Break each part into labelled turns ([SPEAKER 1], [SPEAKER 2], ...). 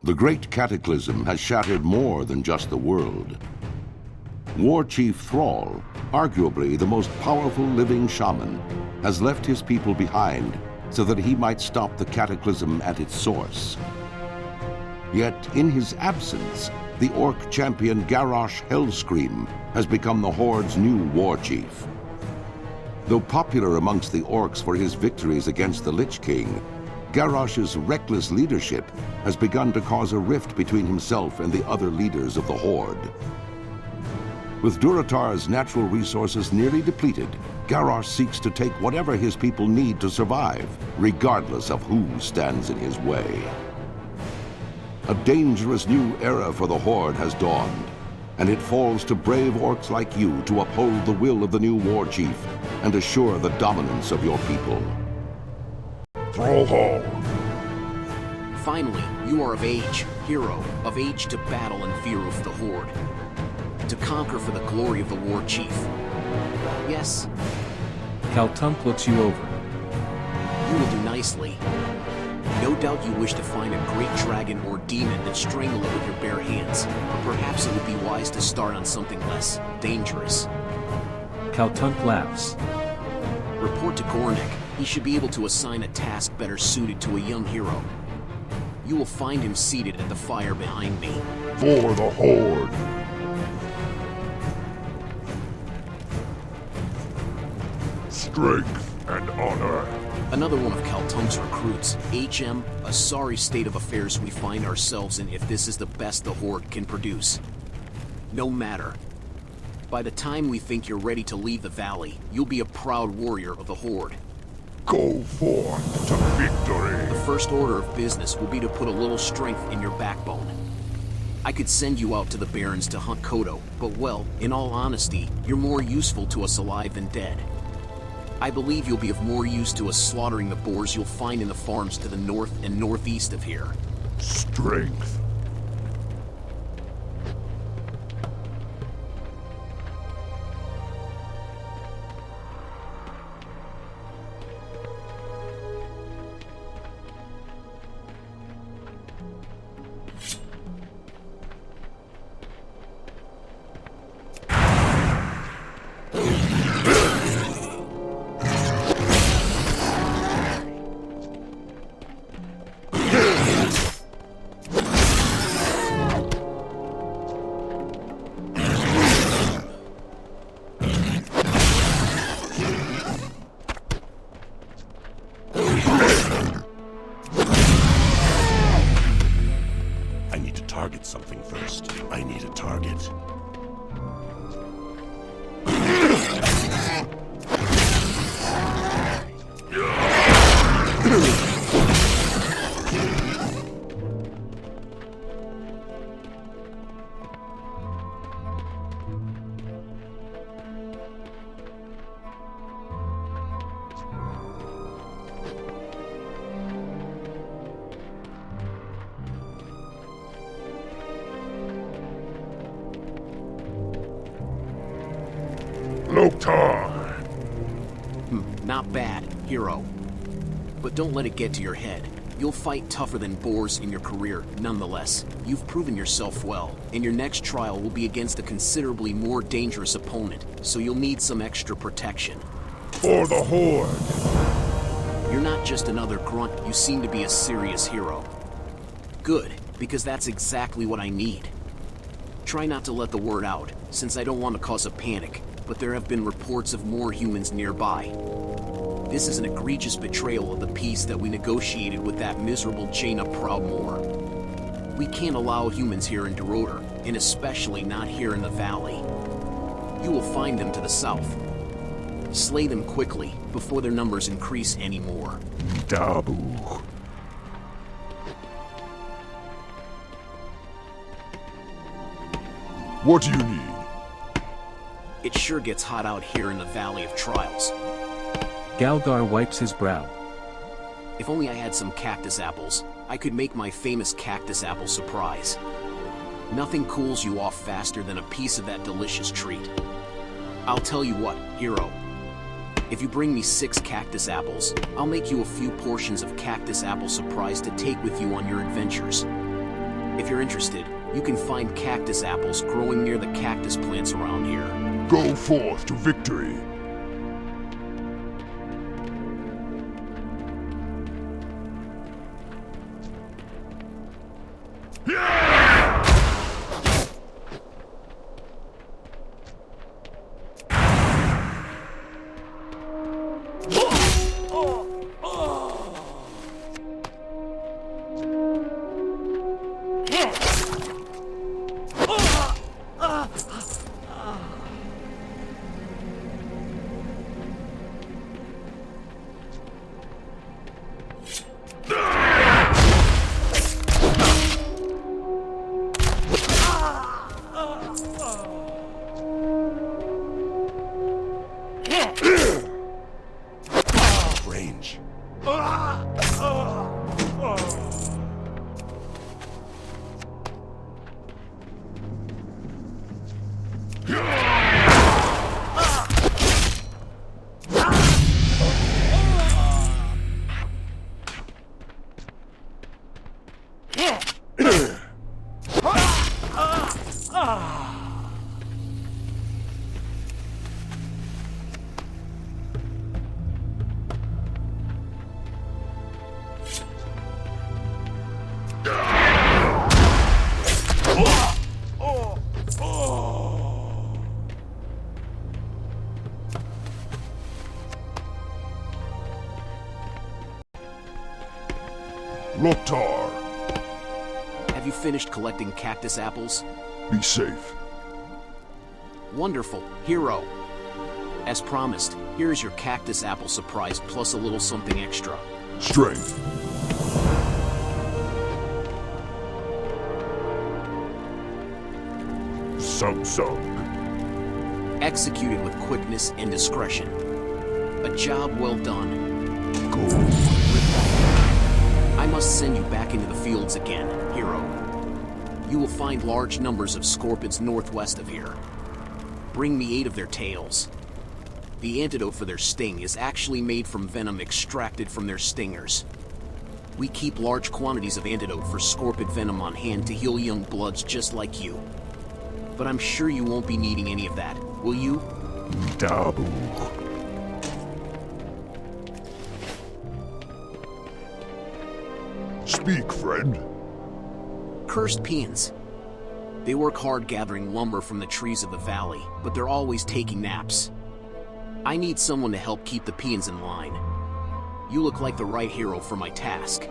[SPEAKER 1] The Great Cataclysm has shattered more than just the world. War Chief Thrall, arguably the most powerful living shaman, has left his people behind so that he might stop the cataclysm at its source. Yet, in his absence, the orc champion Garrosh Hellscream has become the Horde's new war chief. Though popular amongst the orcs for his victories against the Lich King, Garrosh's reckless leadership has begun to cause a rift between himself and the other leaders of the Horde. With Durotar's natural resources nearly depleted, Garrosh seeks to take whatever his people need to survive, regardless of who stands in his way. A dangerous new era for the Horde has dawned, and it falls to brave orcs like you to uphold the will of the new war chief and assure the dominance of your people.
[SPEAKER 2] Thrallhall!
[SPEAKER 3] Finally, you are of age, hero, of age to battle in fear of the Horde. To conquer for the glory of the war chief. Yes?
[SPEAKER 4] Kaltunk looks you over.
[SPEAKER 3] You will do nicely. No doubt you wish to find a great dragon or demon and strangle it with your bare hands. Or perhaps it would be wise to start on something less dangerous.
[SPEAKER 4] Kaltunk laughs.
[SPEAKER 3] Report to Gornik. He should be able to assign a task better suited to a young hero. You will find him seated at the fire behind me.
[SPEAKER 2] For the Horde! Strength and honor.
[SPEAKER 3] Another one of Kaltunk's recruits. HM, a sorry state of affairs we find ourselves in if this is the best the Horde can produce. No matter. By the time we think you're ready to leave the valley, you'll be a proud warrior of the Horde.
[SPEAKER 2] Go forth to victory!
[SPEAKER 3] The first order of business will be to put a little strength in your backbone. I could send you out to the Barrens to hunt Kodo, but well, in all honesty, you're more useful to us alive than dead. I believe you'll be of more use to us slaughtering the boars you'll find in the farms to the north and northeast of here.
[SPEAKER 2] Strength.
[SPEAKER 5] Something first. I need a target.
[SPEAKER 2] Durotar!
[SPEAKER 3] Not bad, hero. But don't let it get to your head. You'll fight tougher than boars in your career, nonetheless. You've proven yourself well, and your next trial will be against a considerably more dangerous opponent, so you'll need some extra protection.
[SPEAKER 2] For the Horde!
[SPEAKER 3] You're not just another grunt, you seem to be a serious hero. Good, because that's exactly what I need. Try not to let the word out, since I don't want to cause a panic, but there have been reports of more humans nearby. This is an egregious betrayal of the peace that we negotiated with that miserable Jaina Proudmoore. We can't allow humans here in Durotar, and especially not here in the valley. You will find them to the south. Slay them quickly, before their numbers increase anymore.
[SPEAKER 2] Dabu. What do you need?
[SPEAKER 3] It sure gets hot out here in the Valley of Trials.
[SPEAKER 4] Galgar wipes his brow.
[SPEAKER 3] If only I had some cactus apples, I could make my famous cactus apple surprise. Nothing cools you off faster than a piece of that delicious treat. I'll tell you what, hero. If you bring me 6 cactus apples, I'll make you a few portions of cactus apple surprise to take with you on your adventures. If you're interested, you can find cactus apples growing near the cactus plants around here.
[SPEAKER 2] Go forth to victory.
[SPEAKER 5] Range.
[SPEAKER 2] Durotar,
[SPEAKER 3] Have you finished collecting cactus apples?
[SPEAKER 2] be safe.
[SPEAKER 3] Wonderful, hero. As promised, here is your cactus apple surprise plus a little something extra.
[SPEAKER 2] Strength. Sum.
[SPEAKER 3] Executed with quickness and discretion. A job well done.
[SPEAKER 2] Go.
[SPEAKER 3] I must send you back into the fields again, hero. You will find large numbers of scorpions northwest of here. Bring me 8 of their tails. The antidote for their sting is actually made from venom extracted from their stingers. We keep large quantities of antidote for scorpion venom on hand to heal young bloods just like you. But I'm sure you won't be needing any of that, will you?
[SPEAKER 2] Dabu. Speak, friend.
[SPEAKER 3] Cursed peons. They work hard gathering lumber from the trees of the valley, but they're always taking naps. I need someone to help keep the peons in line. You look like the right hero for my task.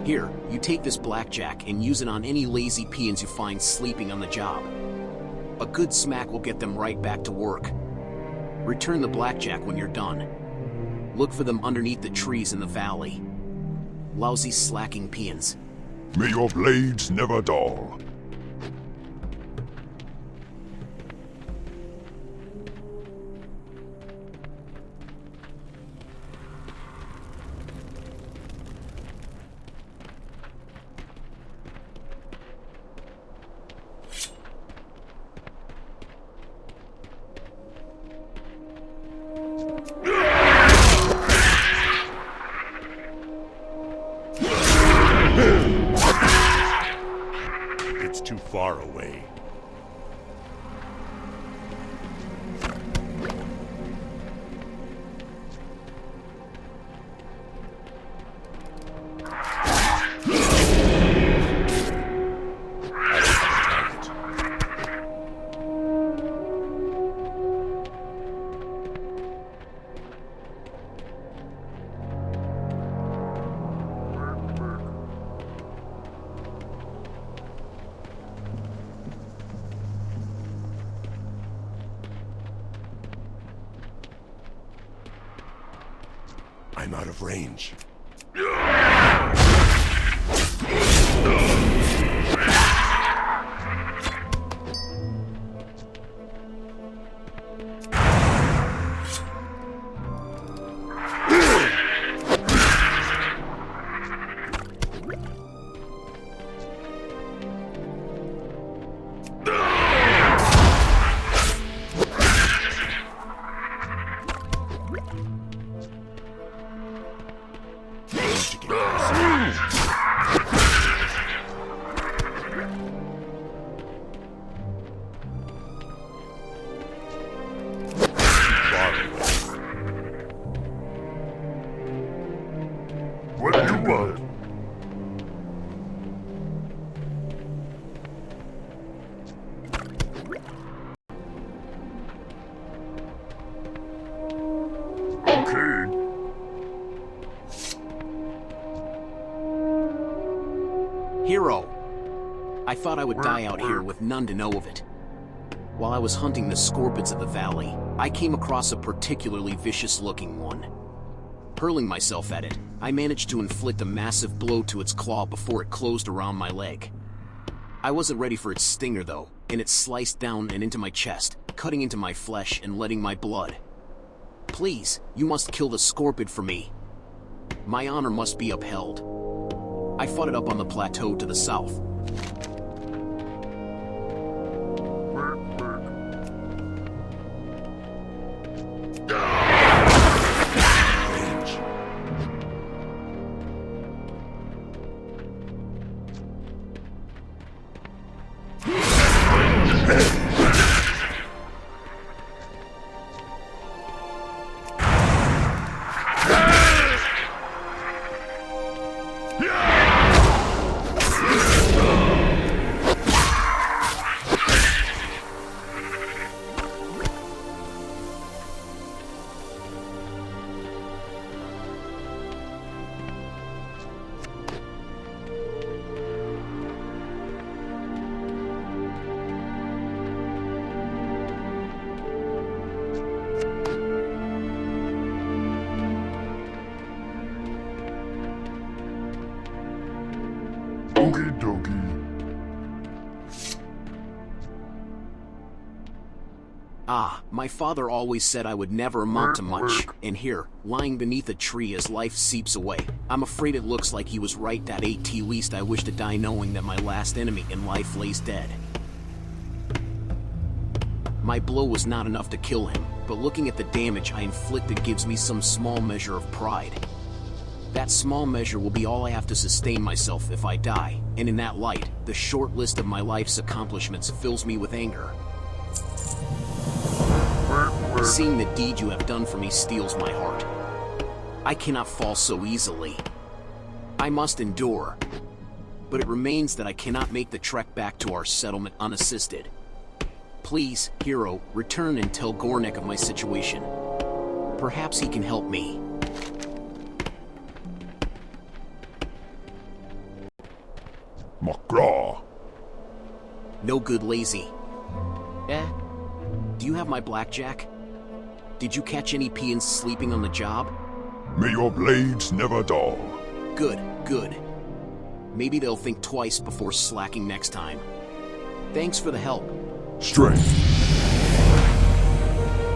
[SPEAKER 3] Here, you take this blackjack and use it on any lazy peons you find sleeping on the job. A good smack will get them right back to work. Return the blackjack when you're done. Look for them underneath the trees in the valley. Lousy slacking peons.
[SPEAKER 2] May your blades never dull.
[SPEAKER 5] It's too far away. I'm out of range.
[SPEAKER 2] Okay.
[SPEAKER 3] Hero! I thought I would die out here with none to know of it. While I was hunting the scorpids of the valley, I came across a particularly vicious-looking one. Hurling myself at it, I managed to inflict a massive blow to its claw before it closed around my leg. I wasn't ready for its stinger though, and it sliced down and into my chest, cutting into my flesh and letting my blood. Please, you must kill the scorpid for me. My honor must be upheld. I fought it up on the plateau to the south.
[SPEAKER 2] Okie dokie.
[SPEAKER 3] Ah, my father always said I would never amount to much, and here, lying beneath a tree as life seeps away, I'm afraid it looks like he was right that at least I wish to die knowing that my last enemy in life lays dead. My blow was not enough to kill him, but looking at the damage I inflicted gives me some small measure of pride. That small measure will be all I have to sustain myself if I die, and in that light, the short list of my life's accomplishments fills me with anger. Seeing the deed you have done for me steals my heart. I cannot fall so easily. I must endure. But it remains that I cannot make the trek back to our settlement unassisted. Please, hero, return and tell Gornek of my situation. Perhaps he can help me.
[SPEAKER 2] McGraw.
[SPEAKER 3] No good, lazy. Do you have my blackjack? Did you catch any peons sleeping on the job?
[SPEAKER 2] May your blades never dull.
[SPEAKER 3] Good, good. Maybe they'll think twice before slacking next time. Thanks for the help.
[SPEAKER 2] Strength.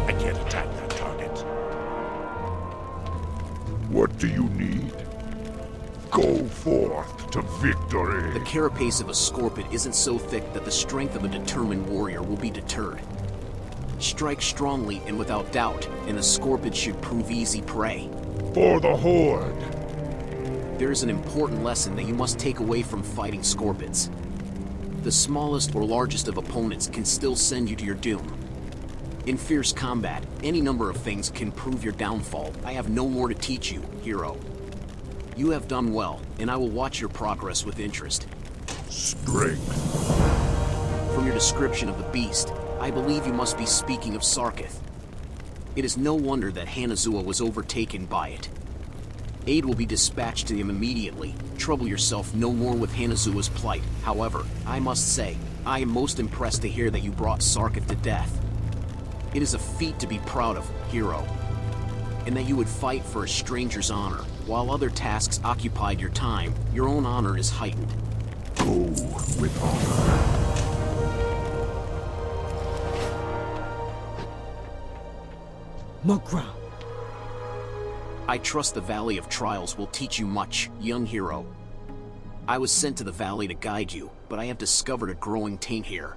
[SPEAKER 5] I can't attack that target.
[SPEAKER 2] What do you need? Go forth to victory.
[SPEAKER 3] The carapace of a scorpion isn't so thick that the strength of a determined warrior will be deterred. Strike strongly and without doubt, and the scorpion should prove easy prey.
[SPEAKER 2] For the Horde.
[SPEAKER 3] There is an important lesson that you must take away from fighting scorpions. The smallest or largest of opponents can still send you to your doom. In fierce combat, any number of things can prove your downfall. I have no more to teach you, hero. You have done well, and I will watch your progress with interest.
[SPEAKER 2] Strength.
[SPEAKER 3] From your description of the beast, I believe you must be speaking of Sarkith. It is no wonder that Hanazua was overtaken by it. Aid will be dispatched to him immediately. Trouble yourself no more with Hanazua's plight. However, I must say, I am most impressed to hear that you brought Sarkith to death. It is a feat to be proud of, hero. And that you would fight for a stranger's honor. While other tasks occupied your time, your own honor is heightened.
[SPEAKER 2] Go with honor.
[SPEAKER 6] Mogra.
[SPEAKER 3] I trust the Valley of Trials will teach you much, young hero. I was sent to the valley to guide you, but I have discovered a growing taint here.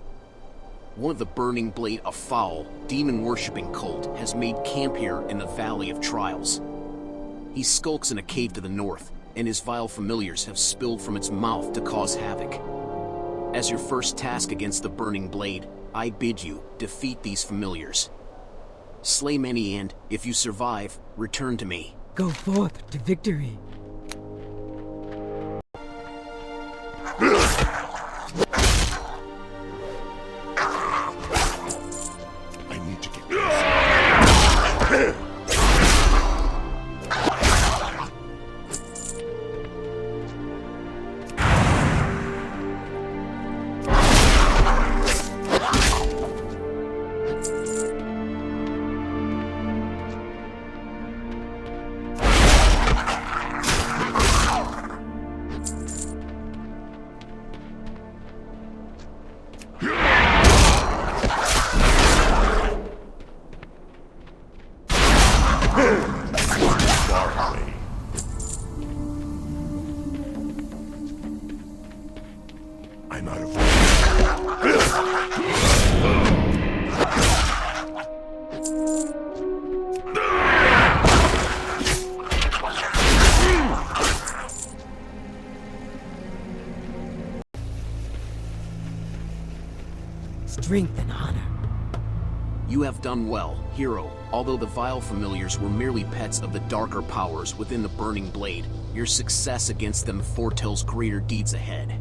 [SPEAKER 3] One of the Burning Blade, a foul, demon-worshipping cult, has made camp here in the Valley of Trials. He skulks in a cave to the north, and his vile familiars have spilled from its mouth to cause havoc. As your first task against the Burning Blade, I bid you defeat these familiars. Slay many and, if you survive, return to me.
[SPEAKER 6] Go forth to victory.
[SPEAKER 5] I'm out of
[SPEAKER 6] Strength and honor.
[SPEAKER 3] You have done well, hero. Although the vile familiars were merely pets of the darker powers within the Burning Blade, your success against them foretells greater deeds ahead.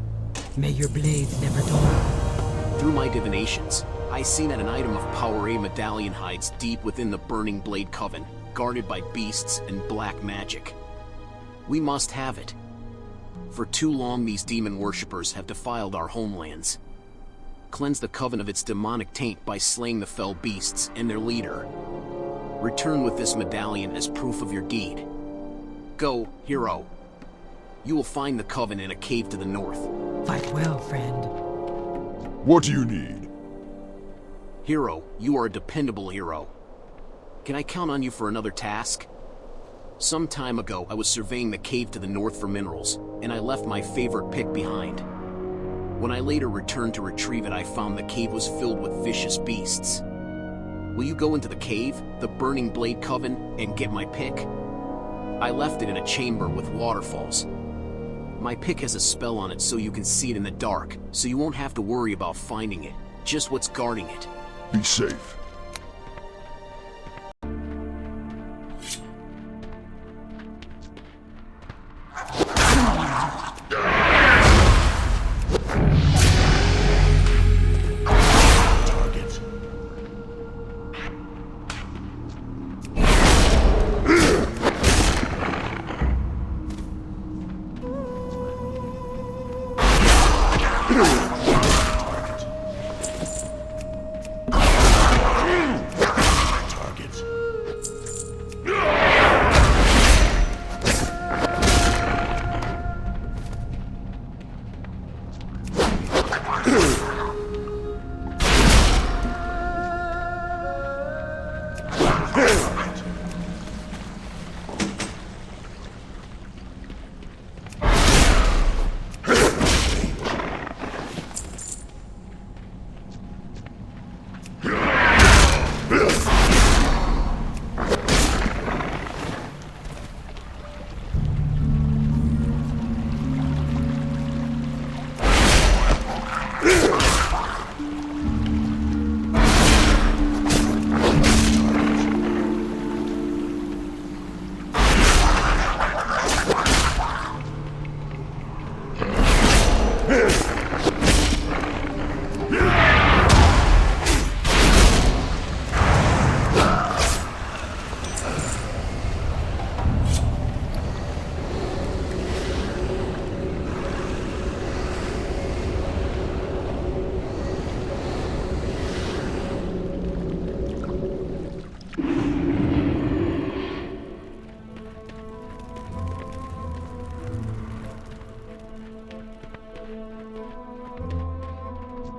[SPEAKER 6] May your blades never dull.
[SPEAKER 3] Through my divinations, I seen that an item of power A medallion hides deep within the Burning Blade Coven, guarded by beasts and black magic. We must have it. For too long these demon worshippers have defiled our homelands. Cleanse the coven of its demonic taint by slaying the fell beasts and their leader. Return with this medallion as proof of your deed. Go, hero. You will find the coven in a cave to the north.
[SPEAKER 6] Fight well, friend.
[SPEAKER 2] What do you need?
[SPEAKER 3] Hero, you are a dependable hero. Can I count on you for another task? Some time ago, I was surveying the cave to the north for minerals, and I left my favorite pick behind. When I later returned to retrieve it, I found the cave was filled with vicious beasts. Will you go into the cave, the Burning Blade Coven, and get my pick? I left it in a chamber with waterfalls. My pick has a spell on it so you can see it in the dark, so you won't have to worry about finding it, just what's guarding it.
[SPEAKER 2] Be safe.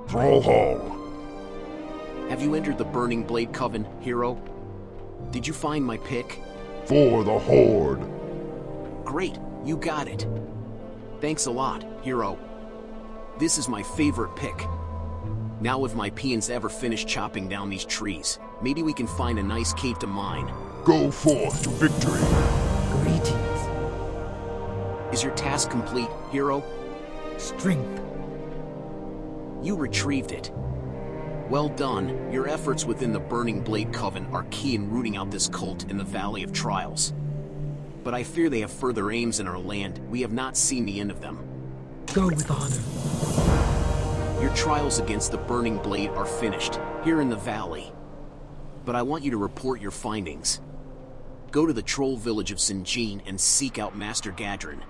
[SPEAKER 2] Thrall Hall.
[SPEAKER 3] Have you entered the Burning Blade Coven, hero? Did you find my pick?
[SPEAKER 2] For the Horde.
[SPEAKER 3] Great, you got it. Thanks a lot, hero. This is my favorite pick. Now if my peons ever finish chopping down these trees, maybe we can find a nice cave to mine.
[SPEAKER 2] Go forth to victory.
[SPEAKER 6] Greetings.
[SPEAKER 3] Is your task complete, hero?
[SPEAKER 6] Strength.
[SPEAKER 3] You retrieved it. Well done. Your efforts within the Burning Blade Coven are key in rooting out this cult in the Valley of Trials. But I fear they have further aims in our land. We have not seen the end of them.
[SPEAKER 6] Go with honor.
[SPEAKER 3] Your trials against the Burning Blade are finished, here in the valley. But I want you to report your findings. Go to the troll village of Sinjin and seek out Master Gadrin.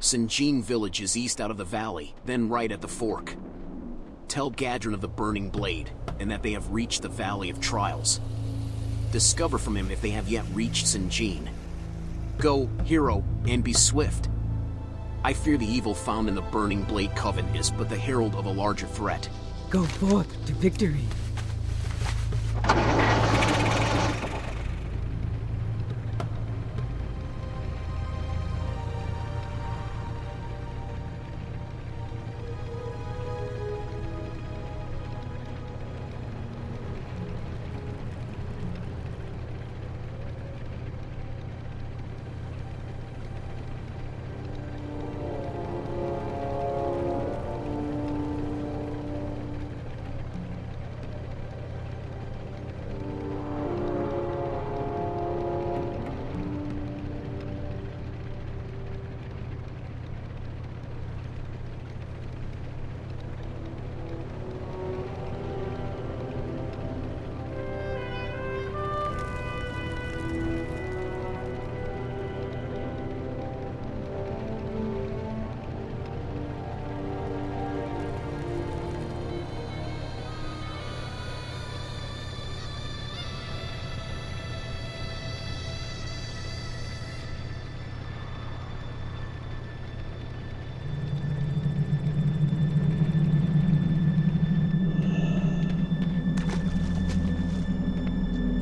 [SPEAKER 3] Sinjin village is east out of the valley, then right at the fork. Tell Gadrin of the Burning Blade, and that they have reached the Valley of Trials. Discover from him if they have yet reached Sinjin. Go, hero, and be swift. I fear the evil found in the Burning Blade Coven is but the herald of a larger threat.
[SPEAKER 6] Go forth to victory.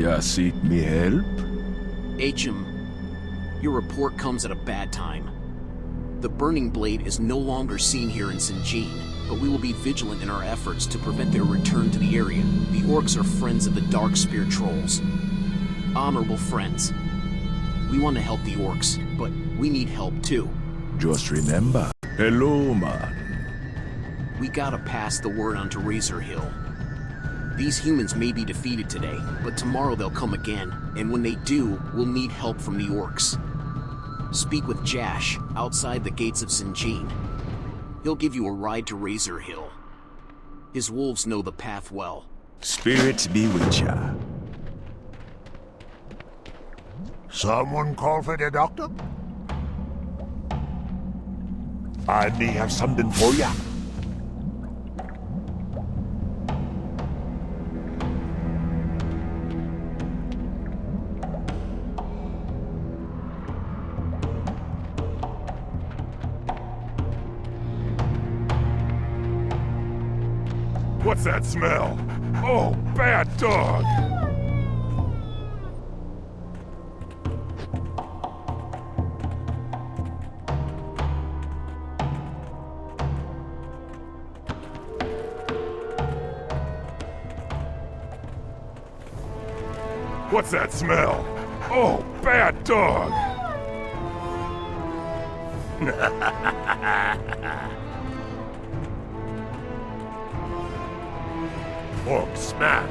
[SPEAKER 2] Ya seek me help?
[SPEAKER 3] HM, your report comes at a bad time. The Burning Blade is no longer seen here in Sinjin, but we will be vigilant in our efforts to prevent their return to the area. The orcs are friends of the Darkspear trolls. Honorable friends. We want to help the orcs, but we need help too.
[SPEAKER 2] Just remember. Hello, man.
[SPEAKER 3] We gotta pass the word on to Razor Hill. These humans may be defeated today, but tomorrow they'll come again, and when they do, we'll need help from the orcs. Speak with Jash, outside the gates of Sinjin. He'll give you a ride to Razor Hill. His wolves know the path well.
[SPEAKER 2] Spirits be with ya.
[SPEAKER 5] Someone call for the doctor? I may have something for ya.
[SPEAKER 2] What's that smell? Oh, bad dog! What's that smell? Oh, bad dog! Orc smash!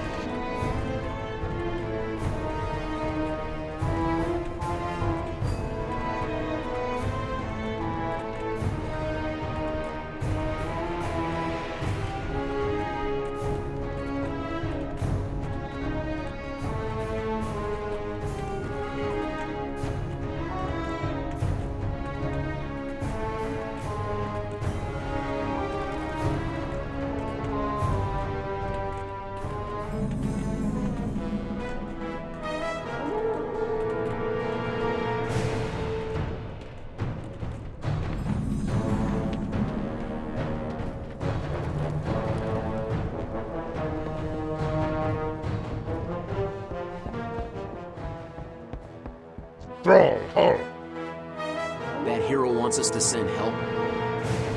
[SPEAKER 3] That hero wants us to send help?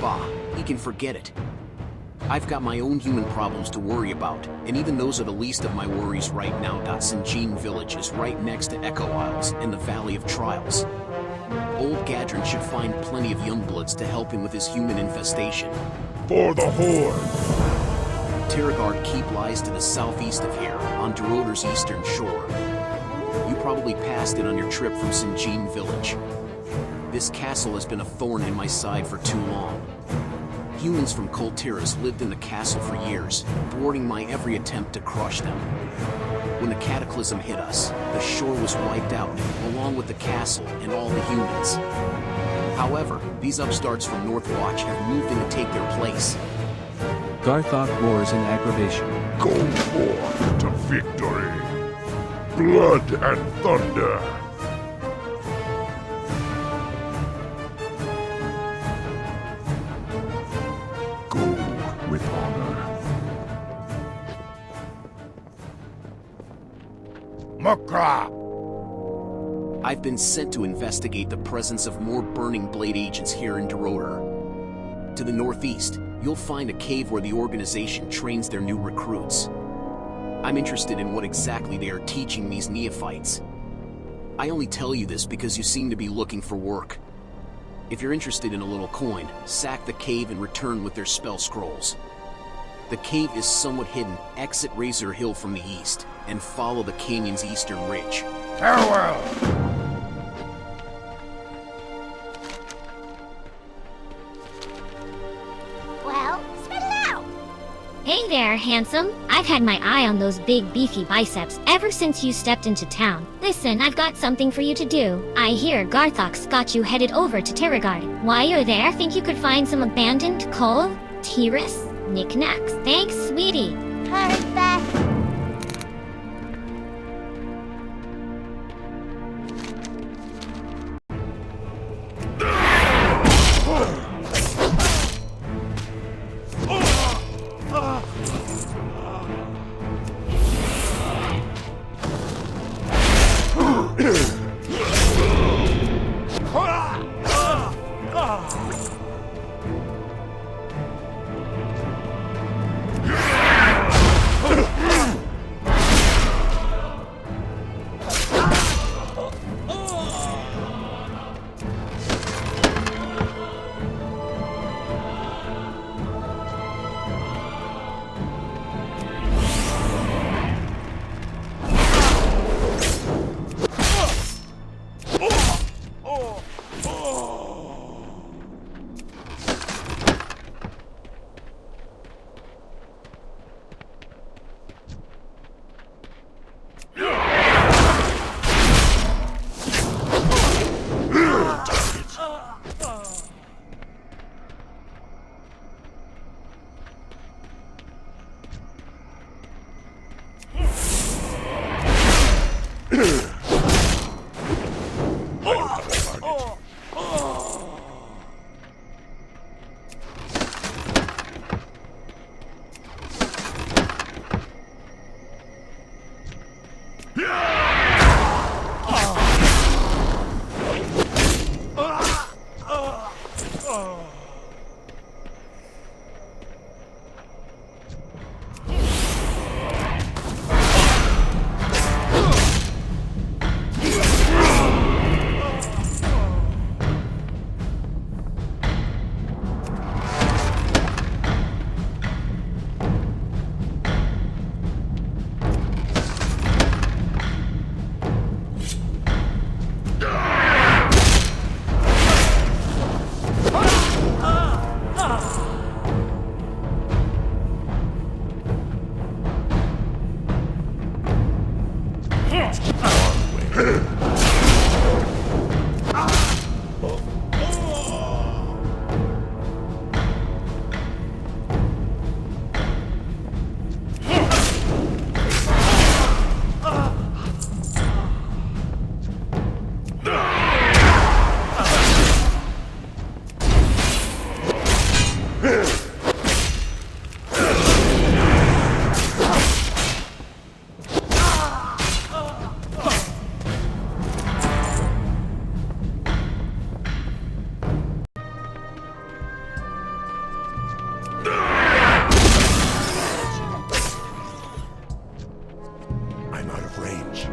[SPEAKER 3] Bah, he can forget it. I've got my own human problems to worry about, and even those are the least of my worries right now. Sinjin Village is right next to Echo Isles in the Valley of Trials. Old Gadrin should find plenty of youngbloods to help him with his human infestation.
[SPEAKER 2] For the Horde!
[SPEAKER 3] Tiragard Keep lies to the southeast of here, on Durotar's eastern shore. You probably passed it on your trip from Sinjin Village. This castle has been a thorn in my side for too long. Humans from Koltiras lived in the castle for years, thwarting my every attempt to crush them. When the cataclysm hit us, the shore was wiped out, along with the castle and all the humans. However, these upstarts from Northwatch have moved in to take their place.
[SPEAKER 4] Garthok roars in aggravation.
[SPEAKER 2] Go forth to victory! Blood and thunder! Go with honor.
[SPEAKER 5] Mukra!
[SPEAKER 3] I've been sent to investigate the presence of more Burning Blade agents here in Durotar. To the northeast, you'll find a cave where the organization trains their new recruits. I'm interested in what exactly they are teaching these neophytes. I only tell you this because you seem to be looking for work. If you're interested in a little coin, sack the cave and return with their spell scrolls. The cave is somewhat hidden. Exit Razor Hill from the east, and follow the canyon's eastern ridge.
[SPEAKER 5] Farewell!
[SPEAKER 7] Well, spit it out! Hey there, handsome. I've had my eye on those big, beefy biceps ever since you stepped into town. Listen, I've got something for you to do. I hear Garthok's got you headed over to Tiragard. While you're there, think you could find some abandoned coal, Tiras, knickknacks. Thanks, sweetie. Heard back.
[SPEAKER 2] I'm out of range.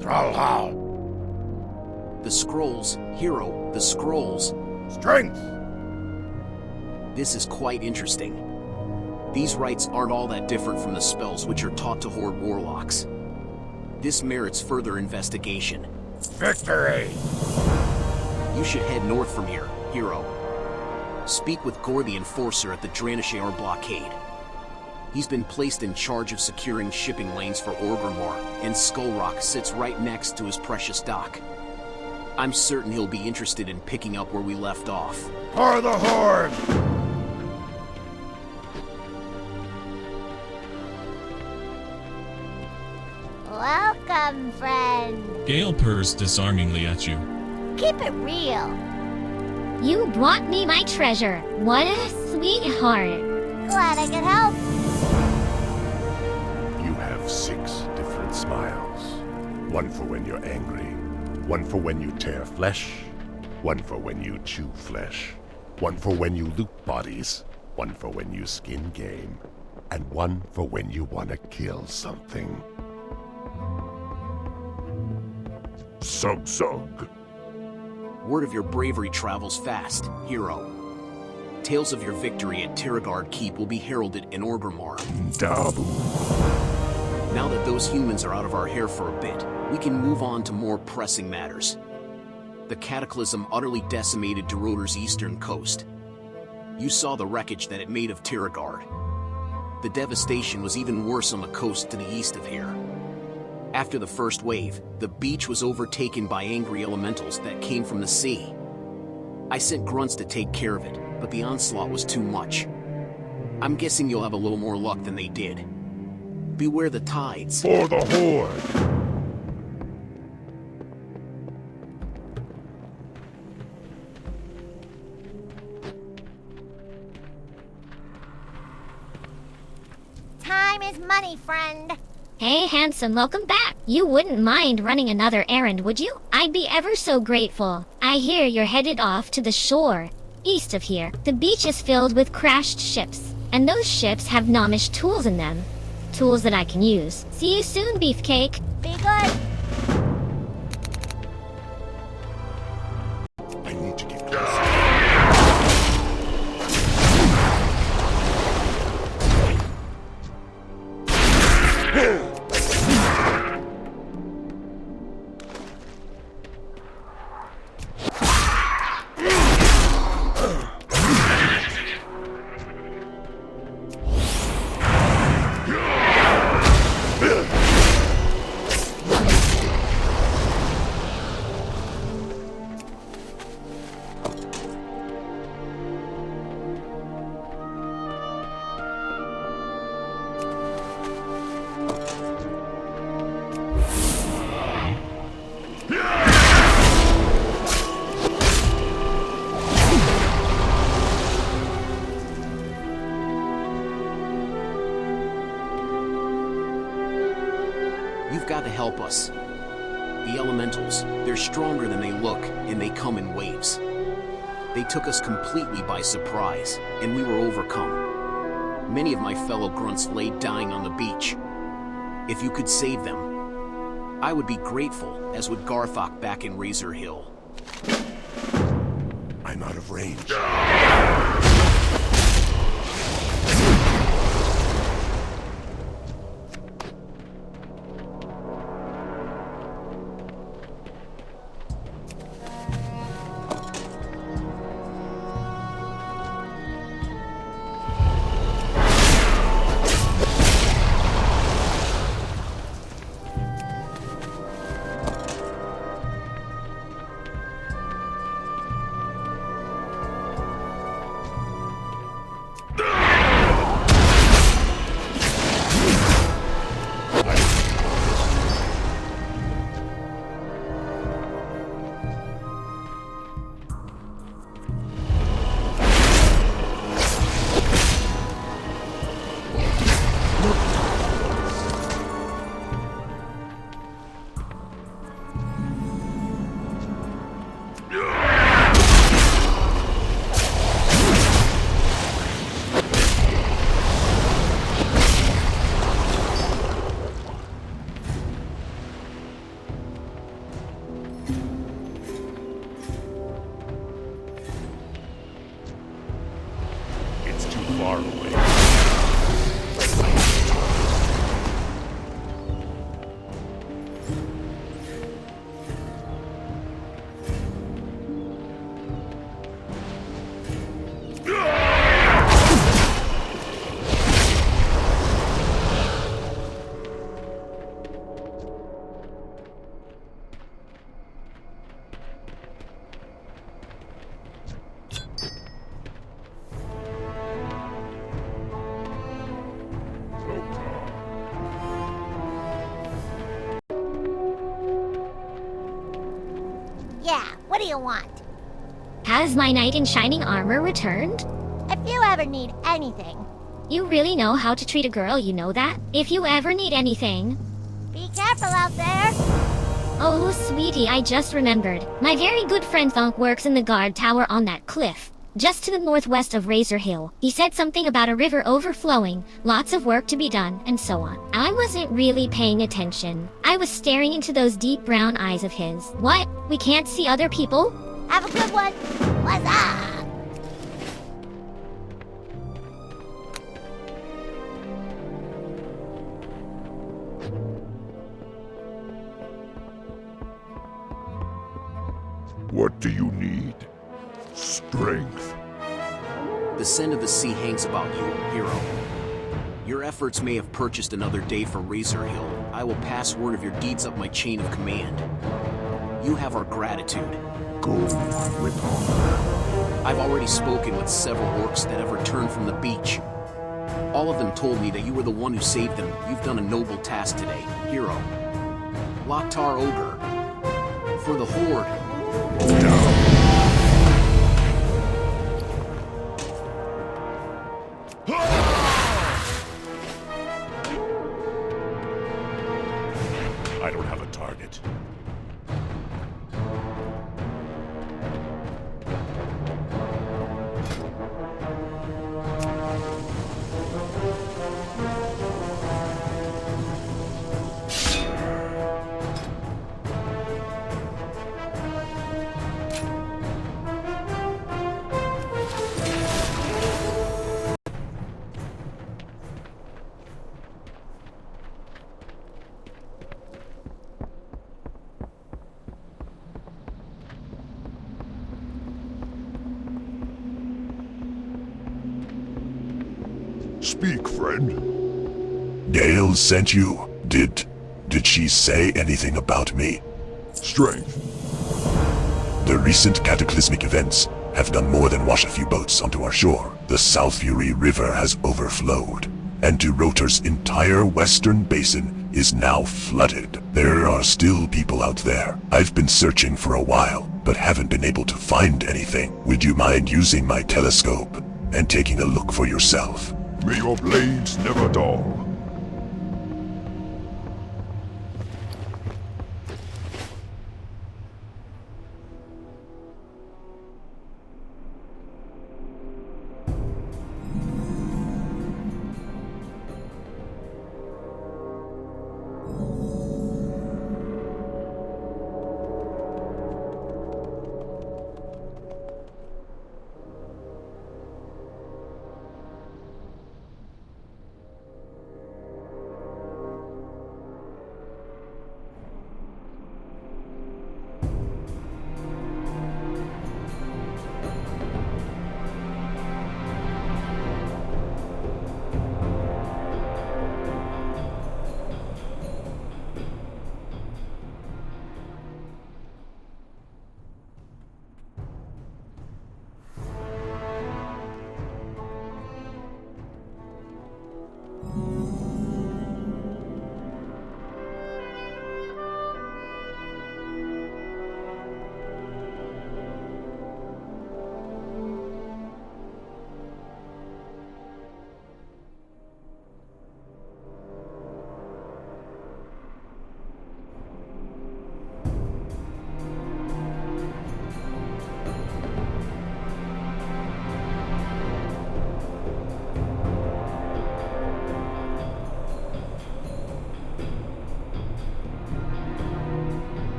[SPEAKER 5] Trollhal.
[SPEAKER 3] The scrolls, hero, the scrolls.
[SPEAKER 5] Strength.
[SPEAKER 3] This is quite interesting. These rites aren't all that different from the spells which are taught to Horde warlocks. This merits further investigation.
[SPEAKER 5] Victory.
[SPEAKER 3] You should head north from here, hero. Speak with Gore the Enforcer at the Dranishair blockade. He's been placed in charge of securing shipping lanes for Orgrimmar, and Skull Rock sits right next to his precious dock. I'm certain he'll be interested in picking up where we left off.
[SPEAKER 5] For the Horde.
[SPEAKER 8] Welcome, friend.
[SPEAKER 9] Gale purrs disarmingly at you.
[SPEAKER 8] Keep it real.
[SPEAKER 7] You brought me my treasure. What a sweetheart.
[SPEAKER 8] Glad I could help.
[SPEAKER 2] You have 6 different smiles. One for when you're angry. One for when you tear flesh. One for when you chew flesh. One for when you loot bodies. One for when you skin game. And one for when you want to kill something. Sug sug.
[SPEAKER 3] Word of your bravery travels fast, hero. Tales of your victory at Tiragard Keep will be heralded in Orgrimmar.
[SPEAKER 2] Dabu.
[SPEAKER 3] Now that those humans are out of our hair for a bit, we can move on to more pressing matters. The cataclysm utterly decimated Durotar's eastern coast. You saw the wreckage that it made of Tiragard. The devastation was even worse on the coast to the east of here. After the first wave, the beach was overtaken by angry elementals that came from the sea. I sent grunts to take care of it, but the onslaught was too much. I'm guessing you'll have a little more luck than they did. Beware the tides.
[SPEAKER 2] For the Horde!
[SPEAKER 8] Time is money, friend.
[SPEAKER 7] Hey, handsome, welcome back. You wouldn't mind running another errand, would you? I'd be ever so grateful. I hear you're headed off to the shore. East of here, the beach is filled with crashed ships. And those ships have gnomish tools in them. Tools that I can use. See you soon, Beefcake.
[SPEAKER 8] Be good.
[SPEAKER 2] I need to get closer.
[SPEAKER 3] You've got to help us. The elementals, they're stronger than they look, and they come in waves. They took us completely by surprise, and we were overcome. Many of my fellow grunts lay dying on the beach. If you could save them, I would be grateful, as would Garthok back in Razor Hill.
[SPEAKER 2] I'm out of range. Far away.
[SPEAKER 8] Yeah, what do you want?
[SPEAKER 7] Has my knight in shining armor returned?
[SPEAKER 8] If you ever need anything,
[SPEAKER 7] You really know how to treat a girl, you know that? If you ever need anything.
[SPEAKER 8] be careful out there.
[SPEAKER 7] Oh, sweetie, I just remembered. My very good friend Thonk works in the guard tower on that cliff, just to the northwest of Razor Hill. He said something about a river overflowing, lots of work to be done, and so on. I wasn't really paying attention. I was staring into those deep brown eyes of his. What? We can't see other people?
[SPEAKER 8] Have a good one. What's up?
[SPEAKER 2] What do you need? Strength.
[SPEAKER 3] The scent of the sea hangs about you, hero. Your efforts may have purchased another day for Razor Hill. I will pass word of your deeds up my chain of command. You have our gratitude.
[SPEAKER 5] Go with honor.
[SPEAKER 3] I've already spoken with several orcs that have returned from the beach. All of them told me that you were the one who saved them. You've done a noble task today, hero. Loktar Ogre. For the Horde.
[SPEAKER 2] I don't have a target.
[SPEAKER 5] Speak, friend.
[SPEAKER 10] Gale sent you. Did she say anything about me?
[SPEAKER 5] Strength.
[SPEAKER 10] The recent cataclysmic events have done more than wash a few boats onto our shore. The South Fury River has overflowed, and Durotar's entire western basin is now flooded. There are still people out there. I've been searching for a while, but haven't been able to find anything. Would you mind using my telescope and taking a look for yourself?
[SPEAKER 5] May your blades never dull.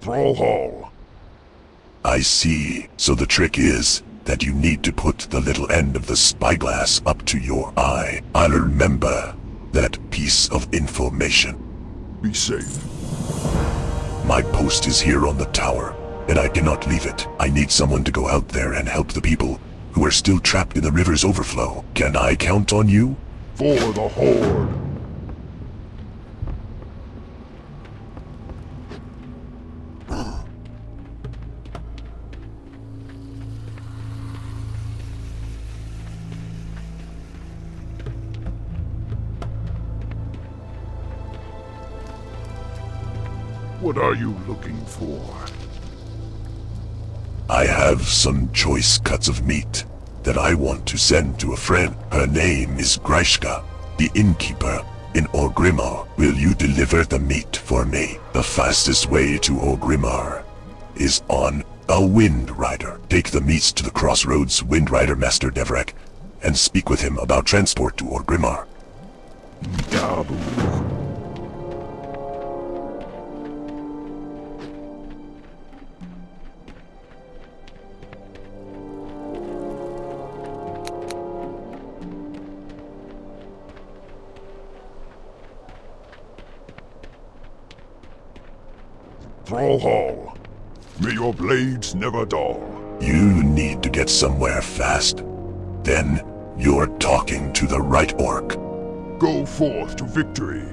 [SPEAKER 5] Thrall Hall.
[SPEAKER 10] I see. So the trick is that you need to put the little end of the spyglass up to your eye. I'll remember that piece of information.
[SPEAKER 5] Be safe.
[SPEAKER 10] My post is here on the tower, and I cannot leave it. I need someone to go out there and help the people who are still trapped in the river's overflow. Can I count on you?
[SPEAKER 5] For the Horde. What are you looking for?
[SPEAKER 10] I have some choice cuts of meat that I want to send to a friend. Her name is Gorskaar, the innkeeper in Orgrimmar. Will you deliver the meat for me? The fastest way to Orgrimmar is on a Wind Rider. Take the meats to the crossroads Wind Rider Master Devrek and speak with him about transport to Orgrimmar.
[SPEAKER 5] Dabu. Thrall Hall. May your blades never dull.
[SPEAKER 10] You need to get somewhere fast. Then you're talking to the right orc.
[SPEAKER 5] Go forth to victory.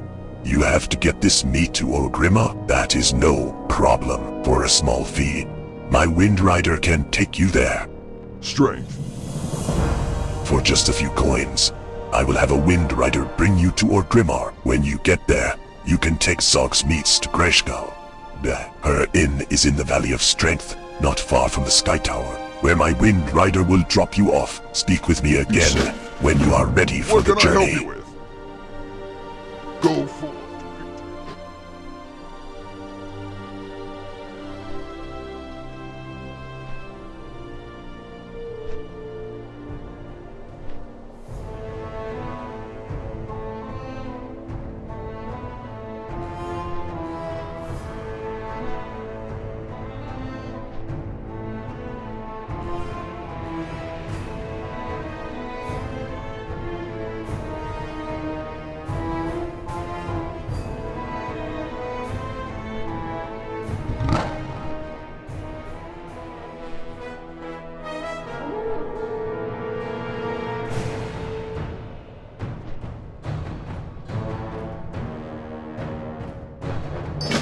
[SPEAKER 10] You have to get this meat to Orgrimmar? That is no problem. For a small fee, my Wind Rider can take you there.
[SPEAKER 5] Strength.
[SPEAKER 10] For just a few coins, I will have a Wind Rider bring you to Orgrimmar. When you get there, you can take Zog's meats to Gorskaar. Her inn is in the Valley of Strength, not far from the Sky Tower, where my Wind Rider will drop you off. Speak with me again when you are ready for the journey.
[SPEAKER 5] What can I help you with? Go forth to victory.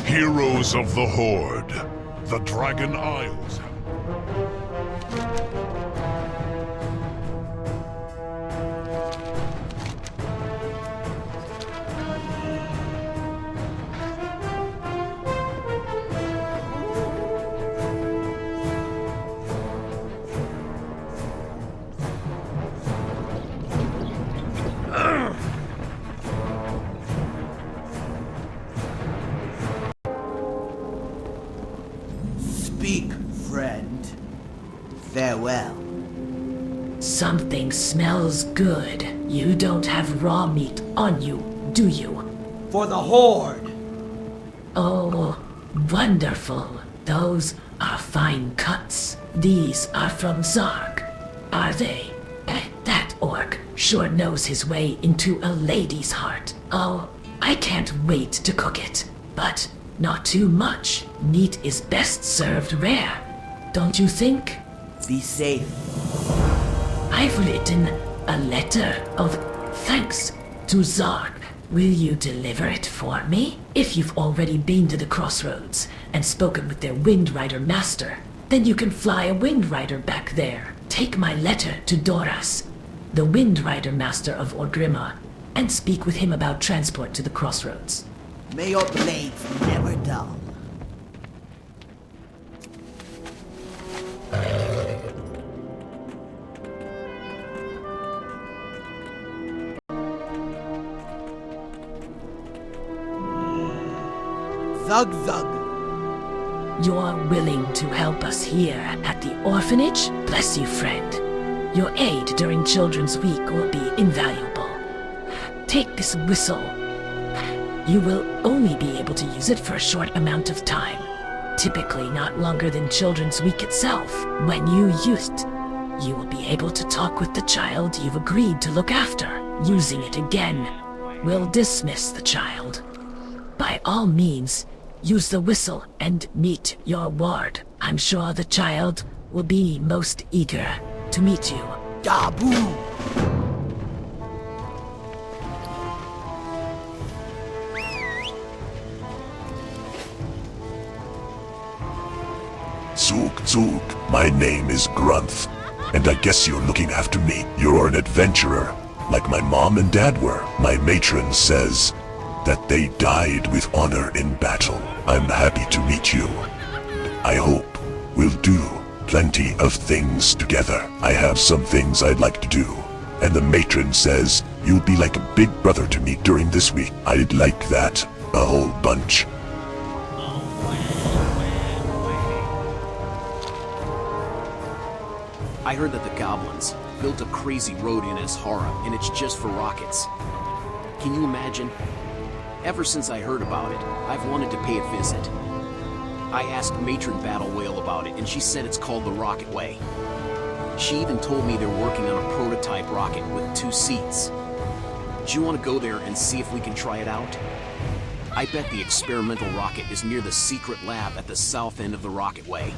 [SPEAKER 2] Heroes of the Horde, the Dragon Isles.
[SPEAKER 11] Speak, friend. Farewell.
[SPEAKER 6] Something smells good. You don't have raw meat on you, do you?
[SPEAKER 11] For the Horde!
[SPEAKER 6] Oh, wonderful. Those are fine cuts. These are from Zarg, are they? That orc sure knows his way into a lady's heart. Oh, I can't wait to cook it. But not too much. Meat is best served rare, don't you think?
[SPEAKER 11] Be safe.
[SPEAKER 6] I've written a letter of thanks to Zarg. Will you deliver it for me? If you've already been to the crossroads and spoken with their Wind Rider master, then you can fly a Wind Rider back there. Take my letter to Doras, the Wind Rider master of Orgrimmar, and speak with him about transport to the crossroads.
[SPEAKER 11] May your blades never dull. Zug Zug.
[SPEAKER 6] You're willing to help us here at the orphanage? Bless you, friend. Your aid during Children's Week will be invaluable. Take this whistle. You will only be able to use it for a short amount of time. Typically not longer than Children's Week itself. When you use it, you will be able to talk with the child you've agreed to look after. Using it again will dismiss the child. By all means, use the whistle and meet your ward. I'm sure the child will be most eager to meet you.
[SPEAKER 11] Dabu!
[SPEAKER 10] Zug, my name is Grunth, and I guess you're looking after me. You're an adventurer, like my mom and dad were. My matron says that they died with honor in battle. I'm happy to meet you. I hope we'll do plenty of things together. I have some things I'd like to do, and the matron says you'll be like a big brother to me during this week. I'd like that a whole bunch.
[SPEAKER 3] I heard that the goblins built a crazy road in Ashara, and it's just for rockets. Can you imagine? Ever since I heard about it, I've wanted to pay a visit. I asked Matron Battle Whale about it, and she said it's called the Rocket Way. She even told me they're working on a prototype rocket with 2 seats. Do you want to go there and see if we can try it out? I bet the experimental rocket is near the secret lab at the south end of the rocketway.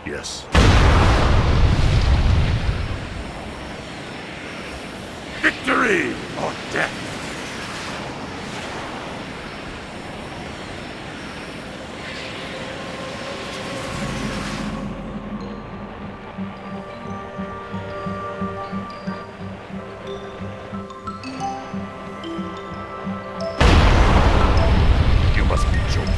[SPEAKER 2] Yes. Victory or death! You must be joking.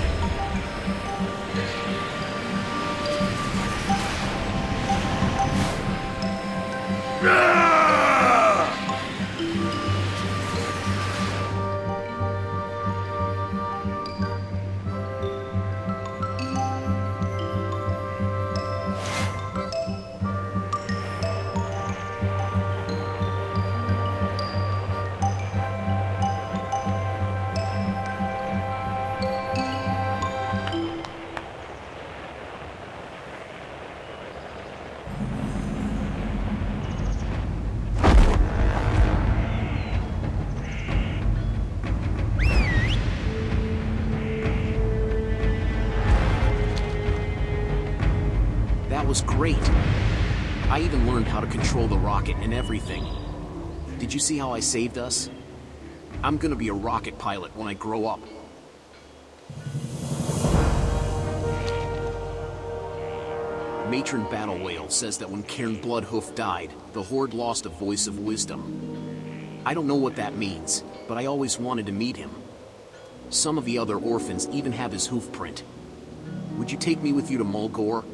[SPEAKER 3] That was great. I even learned how to control the rocket and everything. Did you see how I saved us? I'm gonna be a rocket pilot when I grow up. Matron Battle Whale says that when Cairn Bloodhoof died, the Horde lost a voice of wisdom. I don't know what that means, but I always wanted to meet him. Some of the other orphans even have his hoof print. Would you take me with you to Mulgore?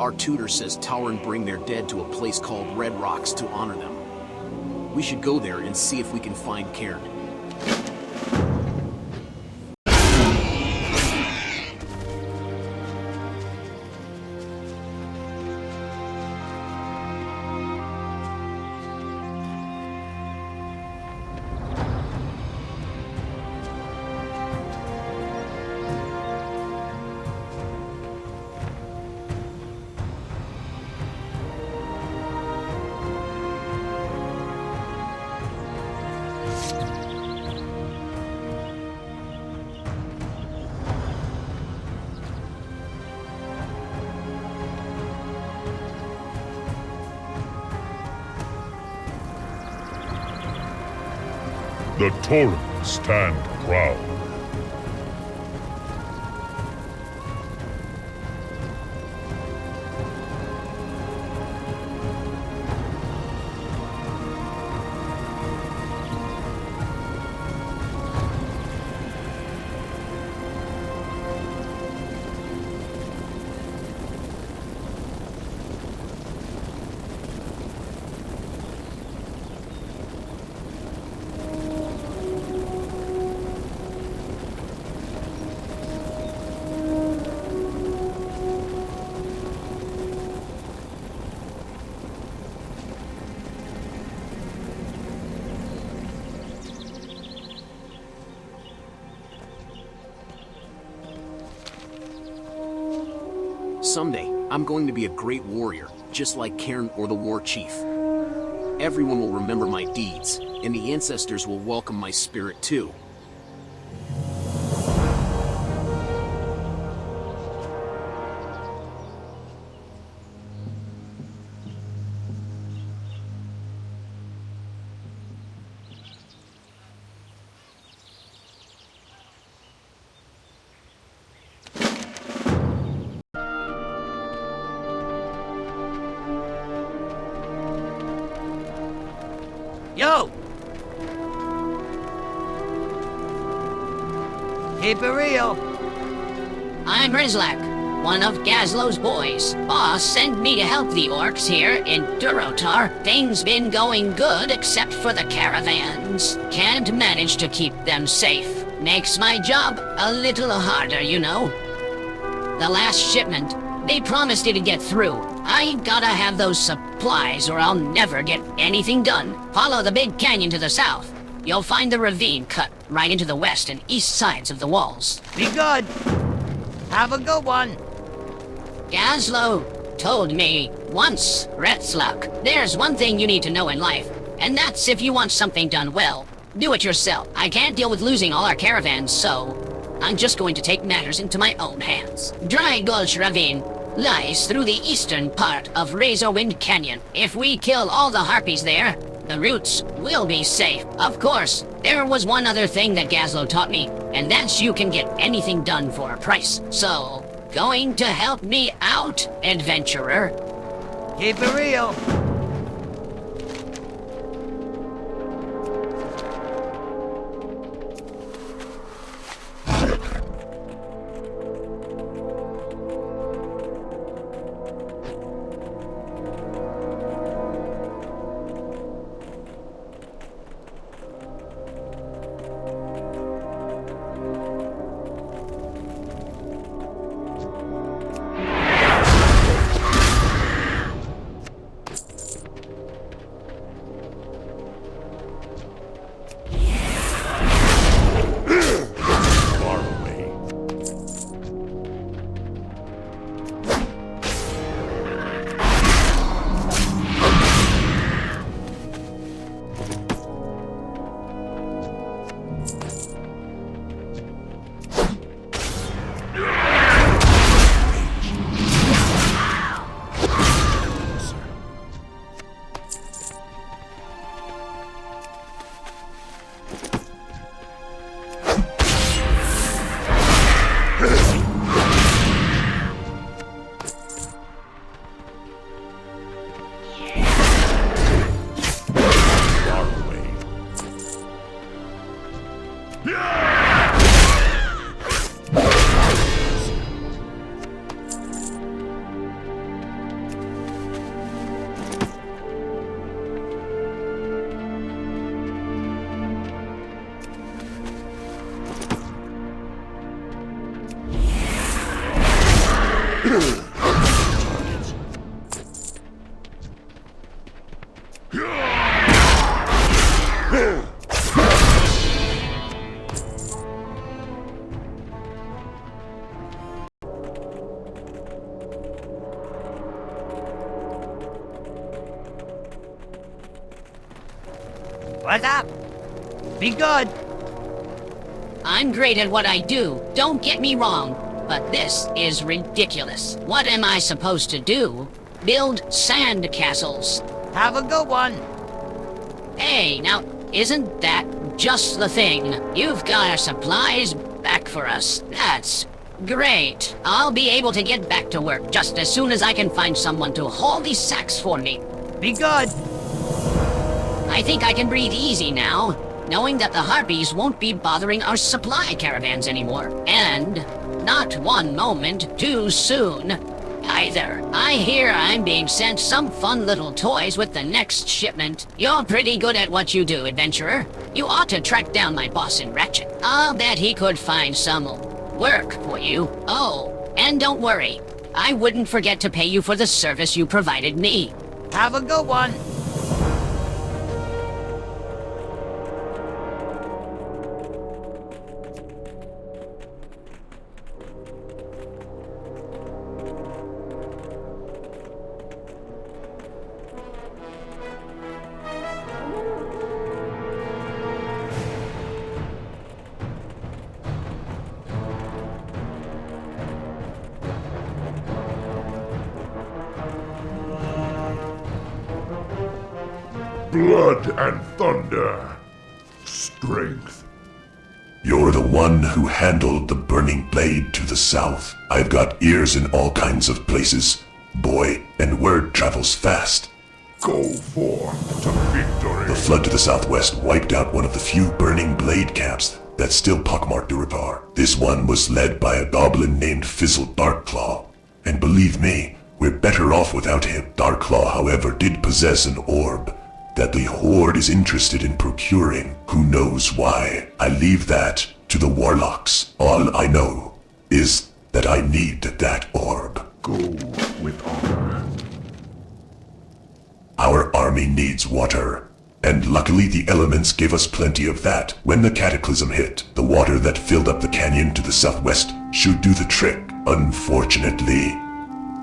[SPEAKER 3] Our tutor says Tauren bring their dead to a place called Red Rocks to honor them. We should go there and see if we can find Cairn.
[SPEAKER 5] The Tauren stand proud.
[SPEAKER 3] Someday, I'm going to be a great warrior, just like Cairn or the War Chief. Everyone will remember my deeds, and the ancestors will welcome my spirit too.
[SPEAKER 11] Yo! Keep it real.
[SPEAKER 12] I'm Rizlak, one of Gazlo's boys. Boss sent me to help the orcs here in Durotar. Things been going good except for the caravans. Can't manage to keep them safe. Makes my job a little harder, you know. The last shipment, they promised it'd get through. I gotta have those supplies or I'll never get anything done. Follow the big canyon to the south. You'll find the ravine cut right into the west and east sides of the walls.
[SPEAKER 11] Be good. Have a good one.
[SPEAKER 12] Gazlo told me once, Retzluck, there's one thing you need to know in life, and that's if you want something done well, do it yourself. I can't deal with losing all our caravans, so I'm just going to take matters into my own hands. Dry Gulch Ravine lies through the eastern part of Razorwind Canyon. If we kill all the harpies there, the routes will be safe. Of course, there was one other thing that Gazlo taught me, and that's you can get anything done for a price. So, going to help me out, adventurer?
[SPEAKER 11] Keep it real. What's up? Be good.
[SPEAKER 12] I'm great at what I do, don't get me wrong, but this is ridiculous. What am I supposed to do? Build sand castles.
[SPEAKER 11] Have a good one.
[SPEAKER 12] Hey, now, isn't that just the thing? You've got our supplies back for us. That's great. I'll be able to get back to work just as soon as I can find someone to haul these sacks for me.
[SPEAKER 11] Be good.
[SPEAKER 12] I think I can breathe easy now, knowing that the Harpies won't be bothering our supply caravans anymore. And not one moment too soon, either. I hear I'm being sent some fun little toys with the next shipment. You're pretty good at what you do, adventurer. You ought to track down my boss in Ratchet. I'll bet he could find some work for you. Oh, and don't worry. I wouldn't forget to pay you for the service you provided me.
[SPEAKER 11] Have a good one.
[SPEAKER 5] Blood and thunder. Strength.
[SPEAKER 10] You're the one who handled the burning blade to the south. I've got ears in all kinds of places, boy, and word travels fast.
[SPEAKER 5] Go forth to victory.
[SPEAKER 10] The flood to the southwest wiped out one of the few burning blade camps that still pockmarked Durotar. This one was led by a goblin named Fizzle Darkclaw. And believe me, we're better off without him. Darkclaw, however, did possess an orb that the Horde is interested in procuring. Who knows why? I leave that to the warlocks. All I know is that I need that orb.
[SPEAKER 5] Go with honor.
[SPEAKER 10] Our army needs water, and luckily the elements gave us plenty of that. When the cataclysm hit, the water that filled up the canyon to the southwest should do the trick. Unfortunately,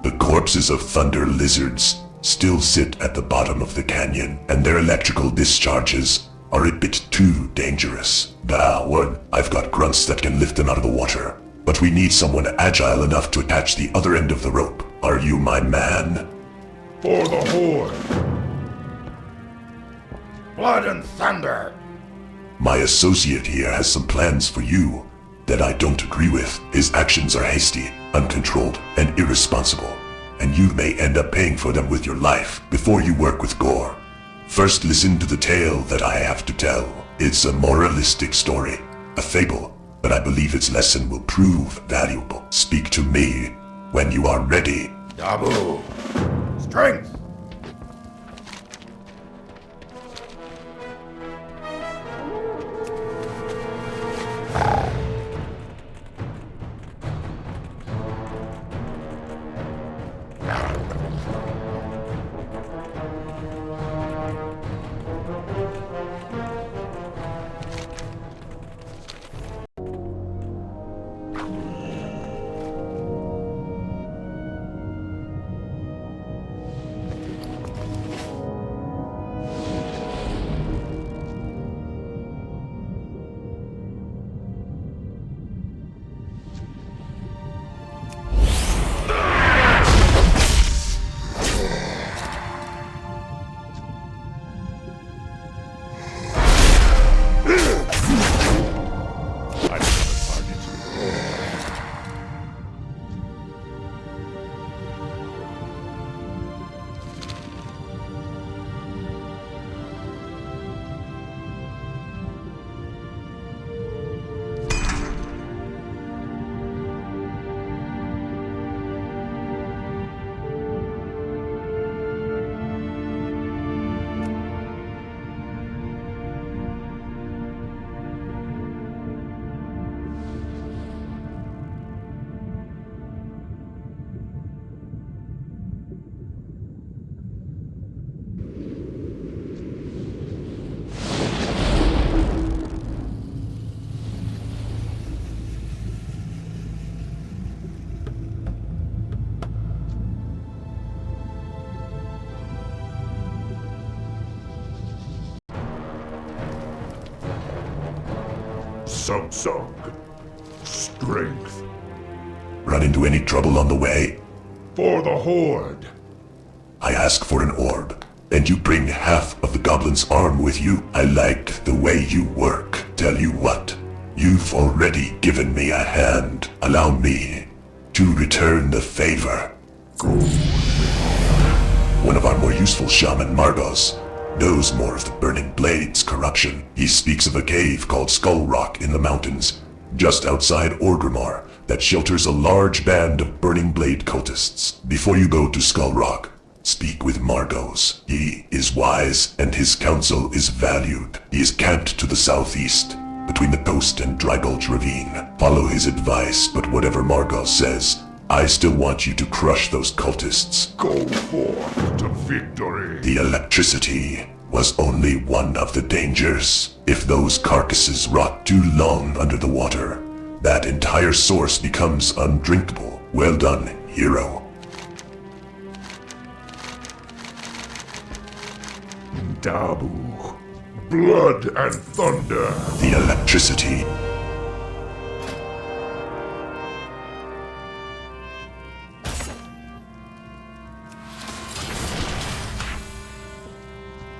[SPEAKER 10] the corpses of thunder lizards still sit at the bottom of the canyon, and their electrical discharges are a bit too dangerous. I've got grunts that can lift them out of the water, but we need someone agile enough to attach the other end of the rope. Are you my man?
[SPEAKER 5] For the Horde. Blood and thunder.
[SPEAKER 10] My associate here has some plans for you that I don't agree with. His actions are hasty, uncontrolled, and irresponsible, and you may end up paying for them with your life before you work with Gorr. First, listen to the tale that I have to tell. It's a moralistic story, a fable, but I believe its lesson will prove valuable. Speak to me when you are ready.
[SPEAKER 5] Dabu. Strength. Sung. Strength.
[SPEAKER 10] Run into any trouble on the way?
[SPEAKER 5] For the Horde.
[SPEAKER 10] I ask for an orb, and you bring half of the goblin's arm with you. I like the way you work. Tell you what, you've already given me a hand. Allow me to return the favor.
[SPEAKER 5] Go.
[SPEAKER 10] One of our more useful shaman, Margos, knows more of the Burning Blade's corruption. He speaks of a cave called Skull Rock in the mountains, just outside Orgrimmar, that shelters a large band of Burning Blade cultists. Before you go to Skull Rock, speak with Margos. He is wise, and his counsel is valued. He is camped to the southeast, between the coast and Dry Gulch Ravine. Follow his advice, but whatever Margos says, I still want you to crush those cultists.
[SPEAKER 5] Go forth to victory.
[SPEAKER 10] The electricity was only one of the dangers. If those carcasses rot too long under the water, that entire source becomes undrinkable. Well done, hero.
[SPEAKER 5] Dabu. Blood and thunder.
[SPEAKER 10] The electricity.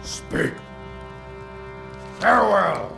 [SPEAKER 5] Speak. Farewell.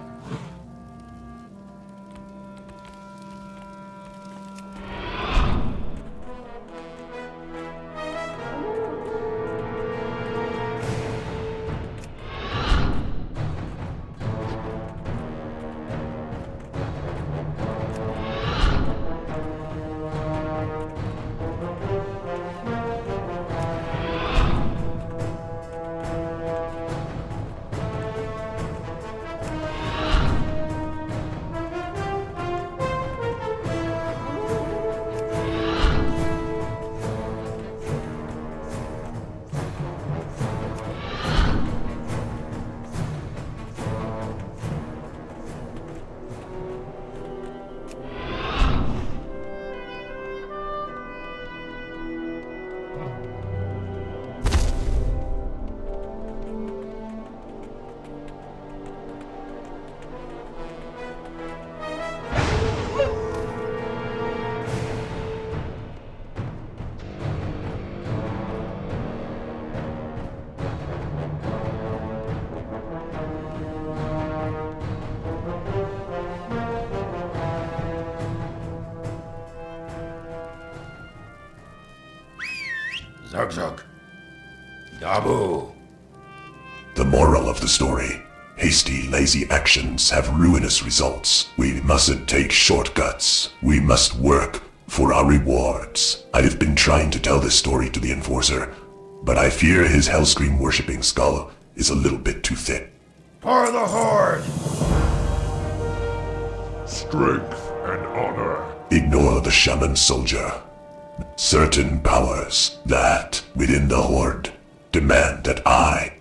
[SPEAKER 5] Zug. Dabu.
[SPEAKER 10] The moral of the story: hasty, lazy actions have ruinous results. We mustn't take shortcuts. We must work for our rewards. I have been trying to tell this story to the Enforcer, but I fear his Hellscream-worshipping skull is a little bit too thin.
[SPEAKER 5] For the Horde! Strength and honor.
[SPEAKER 10] Ignore the shaman soldier. Certain powers that, within the Horde, demand that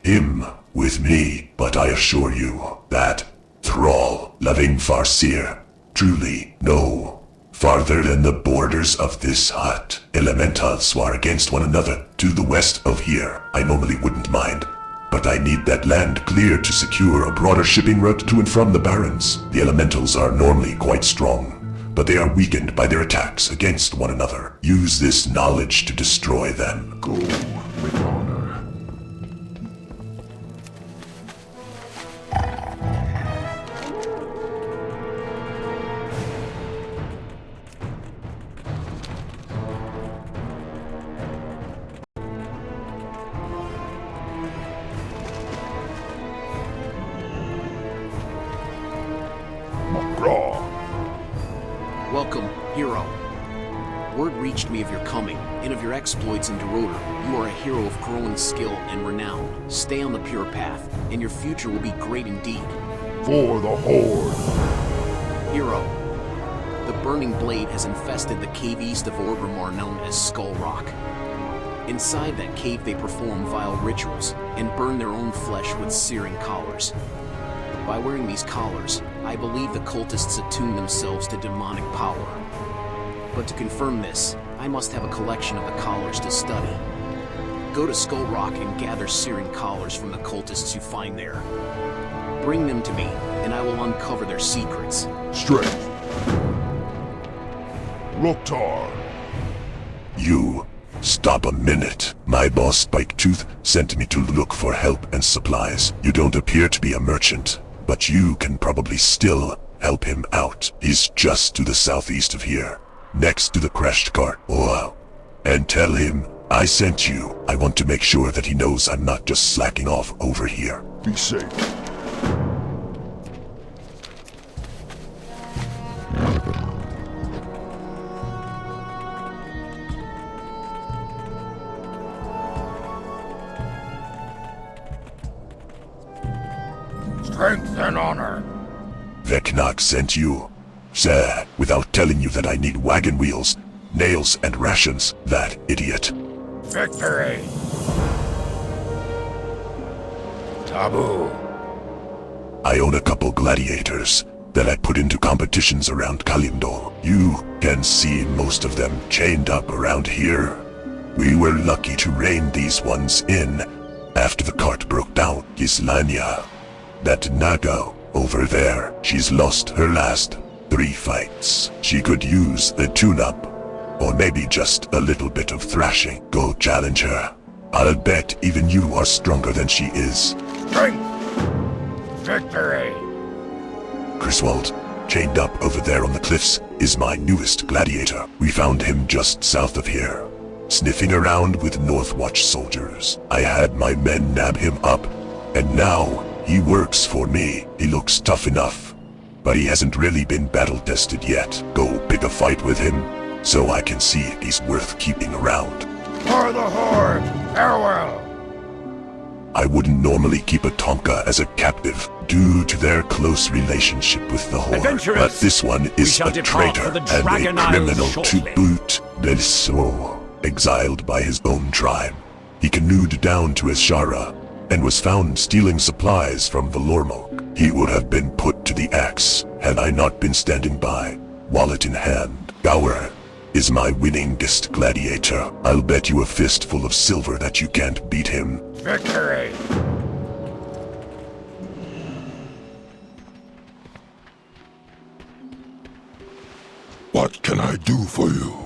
[SPEAKER 10] him, with me, but I assure you that Thrall, loving Farseer, truly no farther than the borders of this hut. Elementals war against one another to the west of here. I normally wouldn't mind, but I need that land cleared to secure a broader shipping route to and from the Barrens. The Elementals are normally quite strong, but they are weakened by their attacks against one another. Use this knowledge to destroy them.
[SPEAKER 5] Go with honor.
[SPEAKER 3] Welcome, hero. Word reached me of your coming, and of your exploits in Durotar. You are a hero of growing skill and renown. Stay on the pure path, and your future will be great indeed.
[SPEAKER 5] For the Horde!
[SPEAKER 3] Hero, the Burning Blade has infested the cave east of Orgrimmar known as Skull Rock. Inside that cave they perform vile rituals, and burn their own flesh with searing collars. By wearing these collars, I believe the cultists attune themselves to demonic power. But to confirm this, I must have a collection of the collars to study. Go to Skull Rock and gather searing collars from the cultists you find there. Bring them to me, and I will uncover their secrets.
[SPEAKER 5] Strength. Durotar.
[SPEAKER 10] You, stop a minute. My boss Spiketooth sent me to look for help and supplies. You don't appear to be a merchant, but you can probably still help him out. He's just to the southeast of here, next to the crashed cart. Oh, and tell him I sent you. I want to make sure that he knows I'm not just slacking off over here.
[SPEAKER 5] Be safe. Strength and honor.
[SPEAKER 10] Vecnog sent you. Sir, without telling you that I need wagon wheels, nails, and rations, that idiot.
[SPEAKER 5] Victory. Taboo.
[SPEAKER 10] I own a couple gladiators that I put into competitions around Kalimdor. You can see most of them chained up around here. We were lucky to rein these ones in after the cart broke down. Gislania. That Nago over there, she's lost her last 3 fights. She could use a tune-up, or maybe just a little bit of thrashing. Go challenge her. I'll bet even you are stronger than she is.
[SPEAKER 5] Strength. Victory.
[SPEAKER 10] Griswold, chained up over there on the cliffs, is my newest gladiator. We found him just south of here, sniffing around with Northwatch soldiers. I had my men nab him up, and now he works for me. He looks tough enough, but he hasn't really been battle-tested yet. Go pick a fight with him, so I can see if he's worth keeping around.
[SPEAKER 5] For the Horde! Farewell!
[SPEAKER 10] I wouldn't normally keep a Tonka as a captive due to their close relationship with the Horde, but this one is a traitor and a criminal to boot. Beliso, exiled by his own tribe. He canoed down to Ishara and was found stealing supplies from the Lormok. He would have been put to the axe had I not been standing by, wallet in hand. Gower is my winningest gladiator. I'll bet you a fistful of silver that you can't beat him.
[SPEAKER 5] Victory! What can I do for you?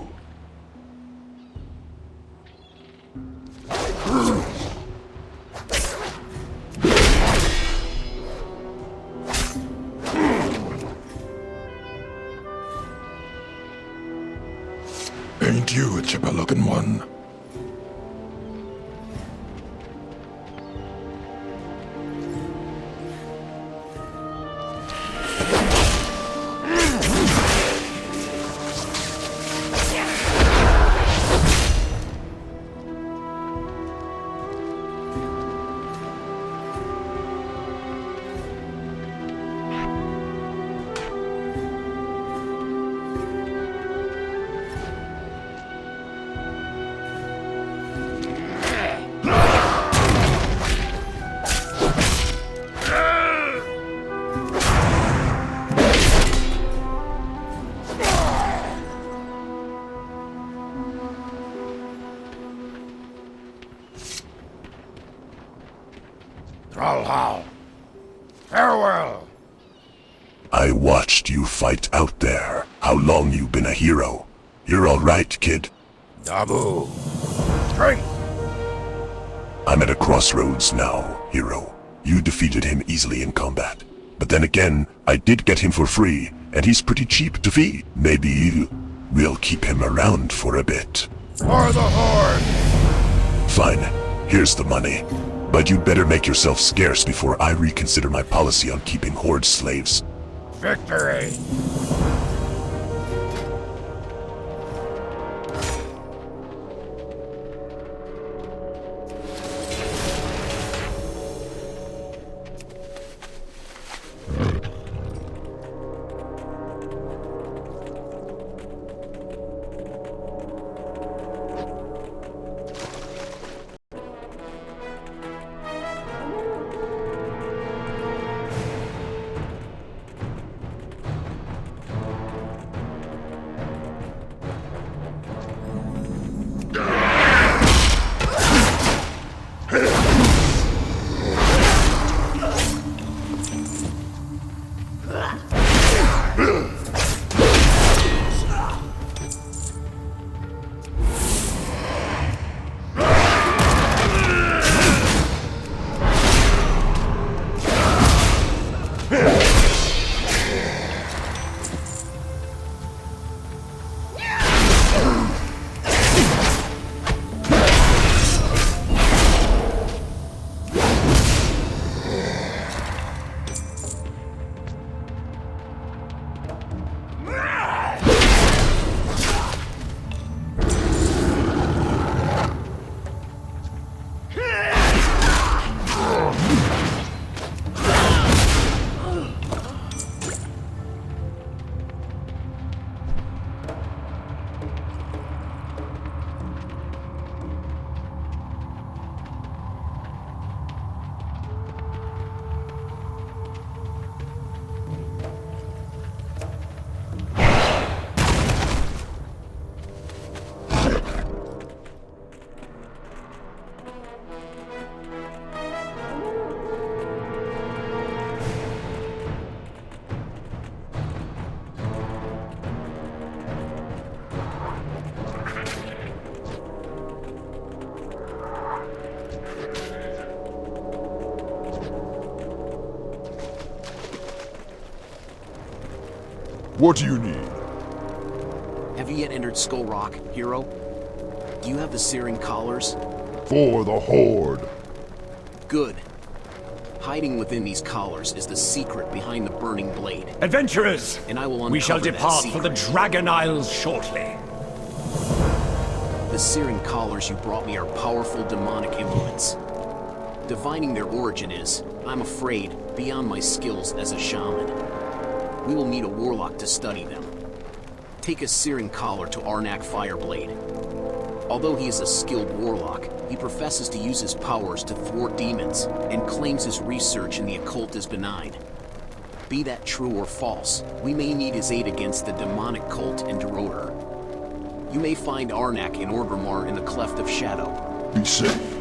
[SPEAKER 5] Ain't you a chipper-looking one?
[SPEAKER 10] I watched you fight out there. How long you been a hero? You're alright, kid.
[SPEAKER 2] Dabu. Strength.
[SPEAKER 10] I'm at a crossroads now, hero. You defeated him easily in combat. But then again, I did get him for free, and he's pretty cheap to feed. Maybe we'll keep him around for a bit.
[SPEAKER 2] For the Horde!
[SPEAKER 10] Fine. Here's the money. But you'd better make yourself scarce before I reconsider my policy on keeping Horde slaves.
[SPEAKER 2] Victory!
[SPEAKER 5] What do you need?
[SPEAKER 3] Have you yet entered Skull Rock, hero? Do you have the searing collars?
[SPEAKER 5] For the Horde.
[SPEAKER 3] Good. Hiding within these collars is the secret behind the burning blade.
[SPEAKER 13] Adventurers!
[SPEAKER 3] And I will uncover
[SPEAKER 13] we shall depart
[SPEAKER 3] that
[SPEAKER 13] for the
[SPEAKER 3] secret.
[SPEAKER 13] Dragon Isles shortly.
[SPEAKER 3] The searing collars you brought me are powerful demonic implements. Divining their origin is, I'm afraid, beyond my skills as a shaman. We will need a warlock to study them. Take a searing collar to Arnak Fireblade. Although he is a skilled warlock, he professes to use his powers to thwart demons, and claims his research in the occult is benign. Be that true or false, we may need his aid against the demonic cult in Durotar. You may find Arnak and Orgrimmar in the Cleft of Shadow.
[SPEAKER 5] Be safe.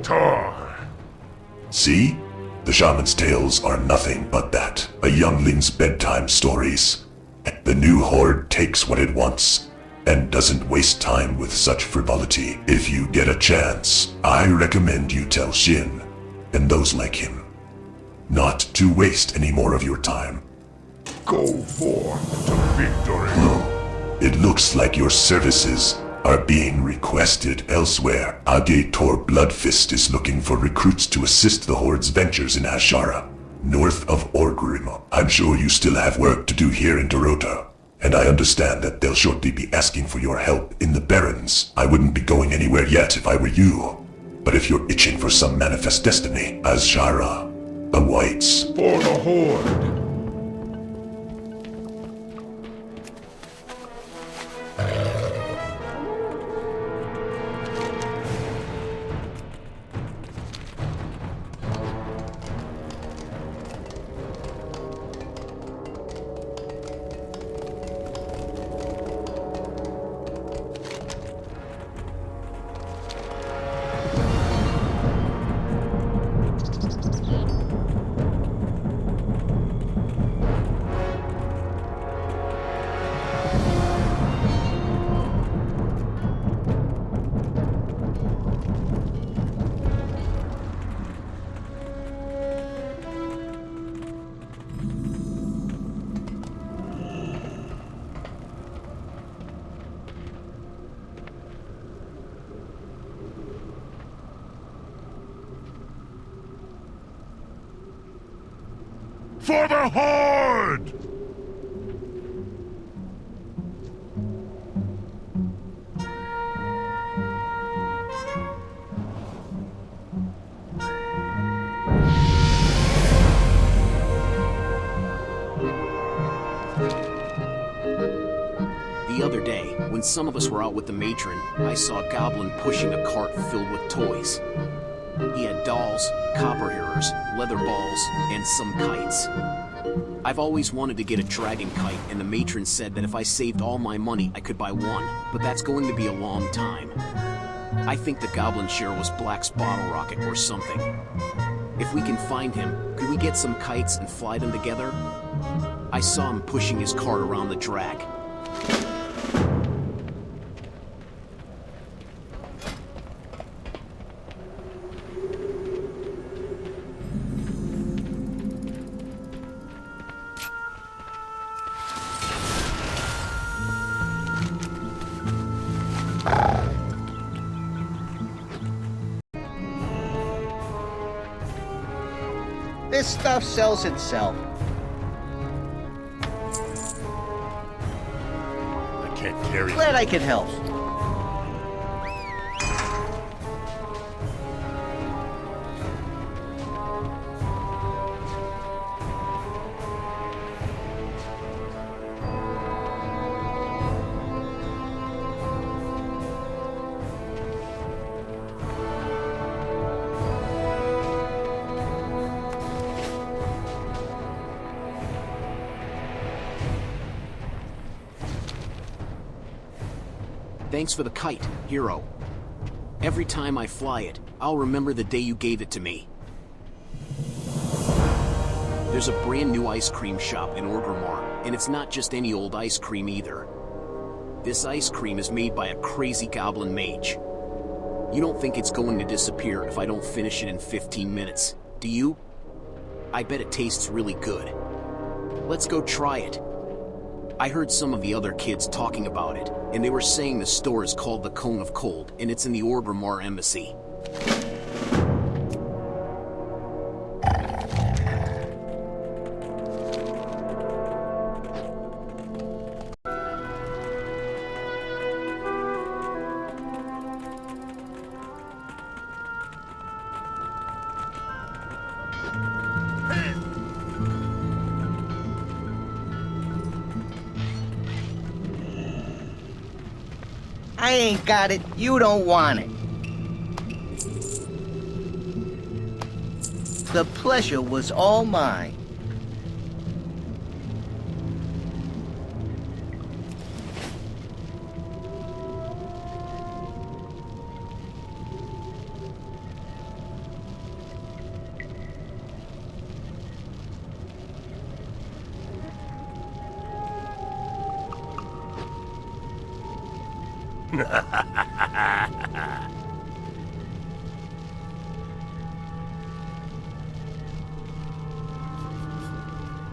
[SPEAKER 5] Durotar!
[SPEAKER 10] See? The shaman's tales are nothing but that. A youngling's bedtime stories. The new Horde takes what it wants, and doesn't waste time with such frivolity. If you get a chance, I recommend you tell Shin, and those like him, not to waste any more of your time.
[SPEAKER 5] Go forth to victory!
[SPEAKER 10] It looks like your services are being requested elsewhere. Agator Bloodfist is looking for recruits to assist the Horde's ventures in Ashara, north of Orgrimmar. I'm sure you still have work to do here in Durotar, and I understand that they'll shortly be asking for your help in the Barrens. I wouldn't be going anywhere yet if I were you, but if you're itching for some manifest destiny, Ashara awaits.
[SPEAKER 5] For the Horde! For the Horde!
[SPEAKER 3] The other day, when some of us were out with the matron, I saw a goblin pushing a cart filled with toys. He had dolls, copper arrows, leather balls, and some kites. I've always wanted to get a dragon kite, and the matron said that if I saved all my money, I could buy one, but that's going to be a long time. I think the goblin share was Black's bottle rocket or something. If we can find him, could we get some kites and fly them together? I saw him pushing his cart around the drag.
[SPEAKER 11] This stuff sells itself.
[SPEAKER 2] I can't carry.
[SPEAKER 11] Glad I could help.
[SPEAKER 3] Thanks for the kite, hero. Every time I fly it, I'll remember the day you gave it to me. There's a brand new ice cream shop in Orgrimmar, and it's not just any old ice cream either. This ice cream is made by a crazy goblin mage. You don't think it's going to disappear if I don't finish it in 15 minutes, do you? I bet it tastes really good. Let's go try it. I heard some of the other kids talking about it, and they were saying the store is called the Cone of Cold, and it's in the Orgrimmar Embassy.
[SPEAKER 11] I ain't got it. You don't want it. The pleasure was all mine.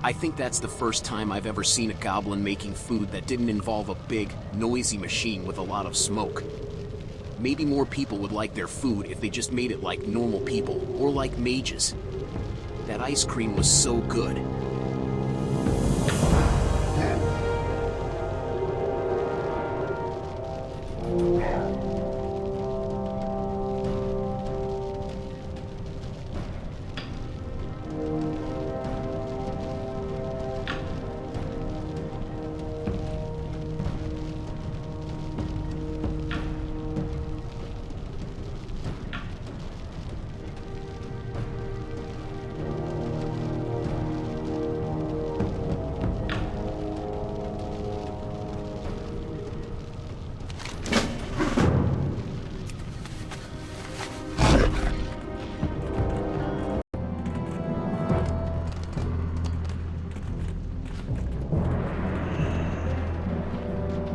[SPEAKER 3] I think that's the first time I've ever seen a goblin making food that didn't involve a big, noisy machine with a lot of smoke. Maybe more people would like their food if they just made it like normal people, or like mages. That ice cream was so good.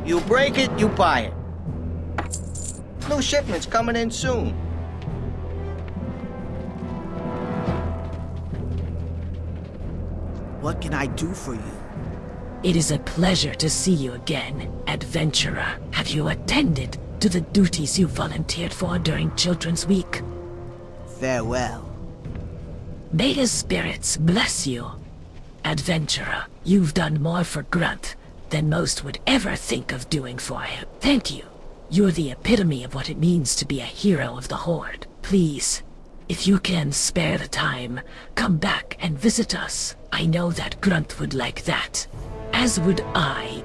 [SPEAKER 11] You break it, you buy it. New shipment's coming in soon.
[SPEAKER 14] What can I do for you?
[SPEAKER 6] It is a pleasure to see you again, adventurer. Have you attended to the duties you volunteered for during Children's Week?
[SPEAKER 14] Farewell.
[SPEAKER 6] May his spirits bless you. Adventurer, you've done more for Grunt than most would ever think of doing for him. Thank you. You're the epitome of what it means to be a hero of the Horde. Please, if you can spare the time, come back and visit us. I know that Grunt would like that, as would I.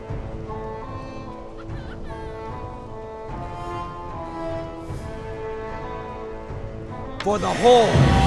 [SPEAKER 14] For the Horde!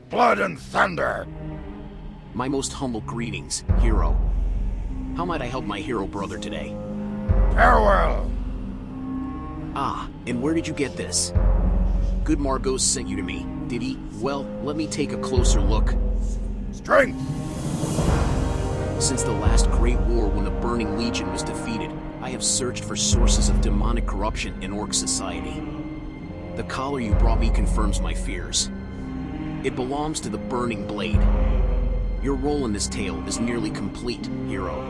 [SPEAKER 5] Blood and thunder!
[SPEAKER 3] My most humble greetings, hero. How might I help my hero brother today?
[SPEAKER 5] Farewell!
[SPEAKER 3] Ah, and where did you get this? Good Margos sent you to me, did he? Well, let me take a closer look.
[SPEAKER 5] Strength!
[SPEAKER 3] Since the last Great War when the Burning Legion was defeated, I have searched for sources of demonic corruption in Orc society. The collar you brought me confirms my fears. It belongs to the Burning Blade. Your role in this tale is nearly complete, hero.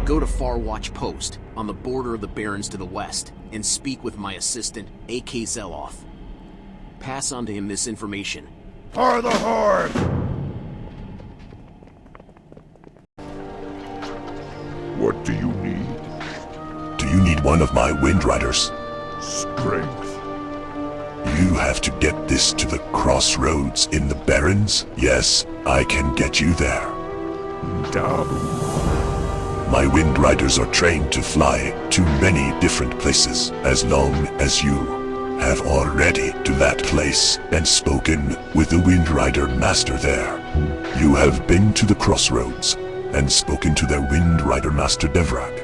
[SPEAKER 3] Go to Farwatch Post, on the border of the Barrens to the west, and speak with my assistant, A.K. Zeloth. Pass on to him this information.
[SPEAKER 5] For the Horde! What do you need?
[SPEAKER 10] Do you need one of my Wind Riders?
[SPEAKER 5] Strength.
[SPEAKER 10] You have to get this to the crossroads in the Barrens? Yes, I can get you there. My Wind Riders are trained to fly to many different places, as long as you have already to that place and spoken with the Wind Rider Master there. You have been to the crossroads and spoken to their Wind Rider Master Devrak.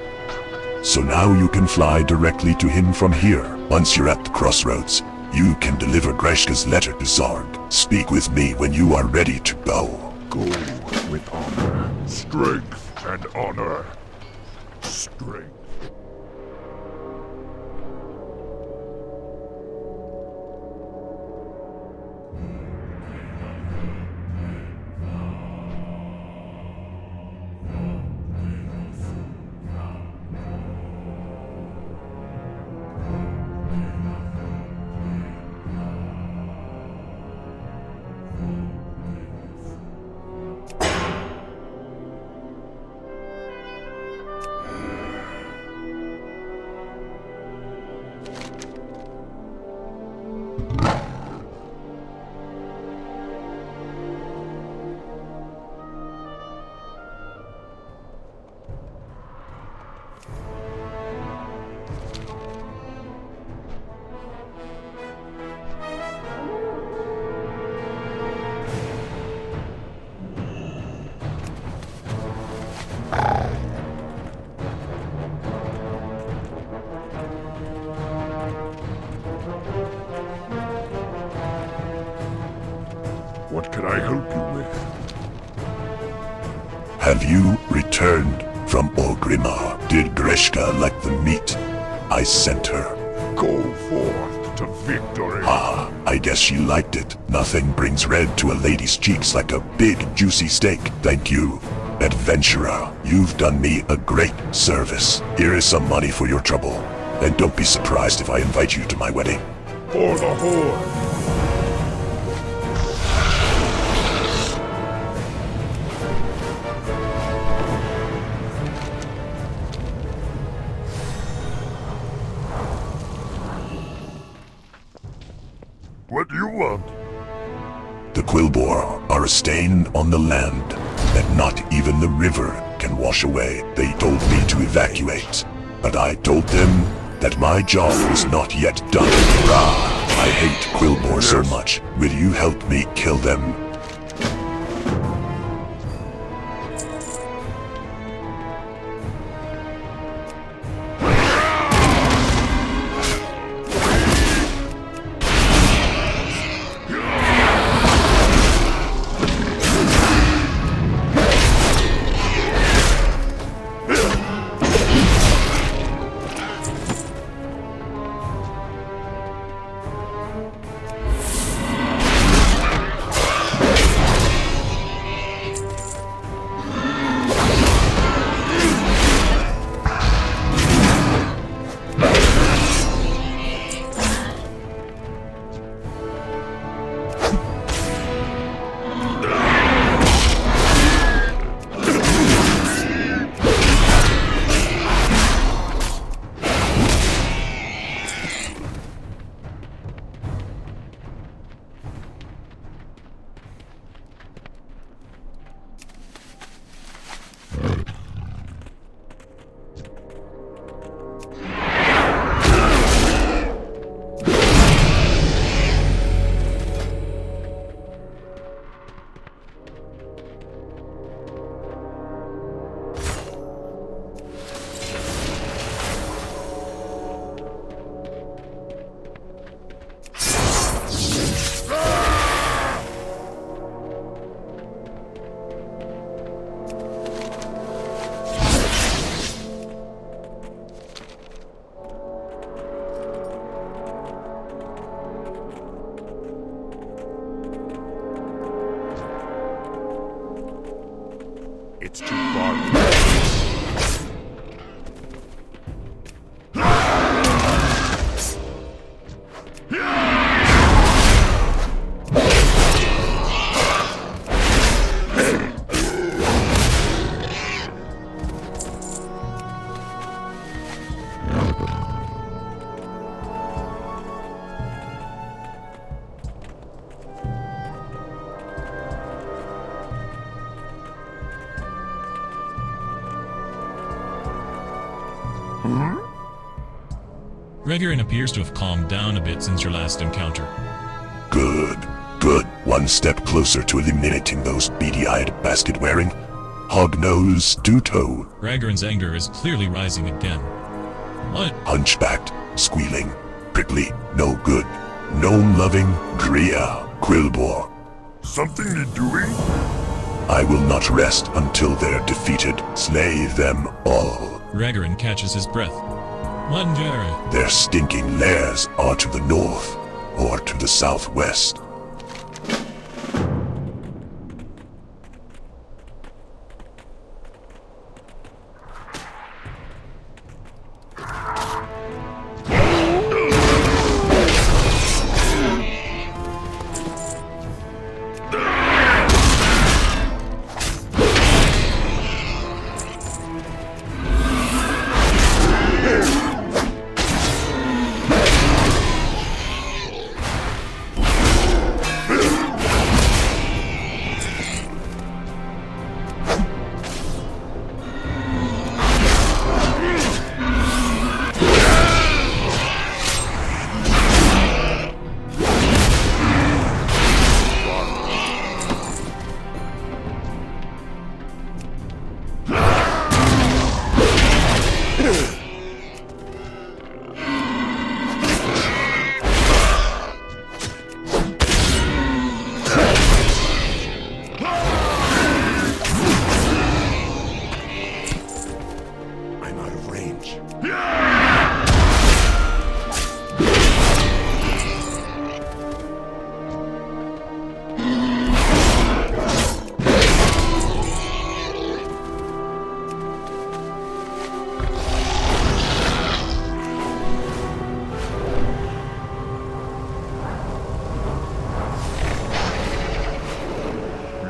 [SPEAKER 10] So now you can fly directly to him from here. Once you're at the crossroads, you can deliver Greshka's letter to Zarg. Speak with me when you are ready to go.
[SPEAKER 5] Go with honor, strength, and honor. Strength. What can I help you with?
[SPEAKER 10] Have you returned from Orgrimmar? Did Gorskaar like the meat I sent her?
[SPEAKER 5] Go forth to victory.
[SPEAKER 10] Ah, I guess she liked it. Nothing brings red to a lady's cheeks like a big, juicy steak. Thank you, adventurer. You've done me a great service. Here is some money for your trouble. And don't be surprised if I invite you to my wedding.
[SPEAKER 5] For the Horde. What do you want?
[SPEAKER 10] The Quilboar are a stain on the land that not even the river can wash away. They told me to evacuate, but I told them that my job was not yet done. Rah! I hate Quilboar so much. Will you help me kill them?
[SPEAKER 5] It's too far.
[SPEAKER 9] Regarin appears to have calmed down a bit since your last encounter.
[SPEAKER 10] Good, good. One step closer to eliminating those beady-eyed, basket-wearing, hog-nosed, two-toed.
[SPEAKER 9] Ragarin's anger is clearly rising again. What?
[SPEAKER 10] Hunchbacked, squealing, prickly, no good, gnome-loving, Gria, Quilboar.
[SPEAKER 5] Something you're doing?
[SPEAKER 10] I will not rest until they're defeated. Slay them all.
[SPEAKER 9] Ragarin catches his breath. Wonder.
[SPEAKER 10] Their stinking lairs are to the north or to the southwest.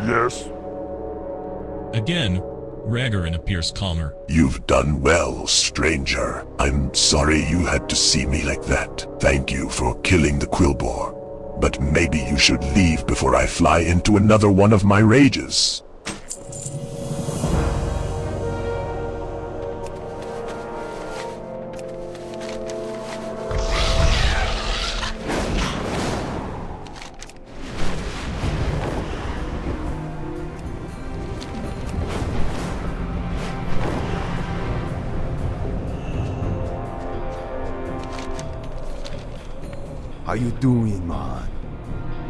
[SPEAKER 5] Yes?
[SPEAKER 9] Again, Ragarin appears calmer.
[SPEAKER 10] You've done well, stranger. I'm sorry you had to see me like that. Thank you for killing the Quillboar. But maybe you should leave before I fly into another one of my rages.
[SPEAKER 14] How you doing, man?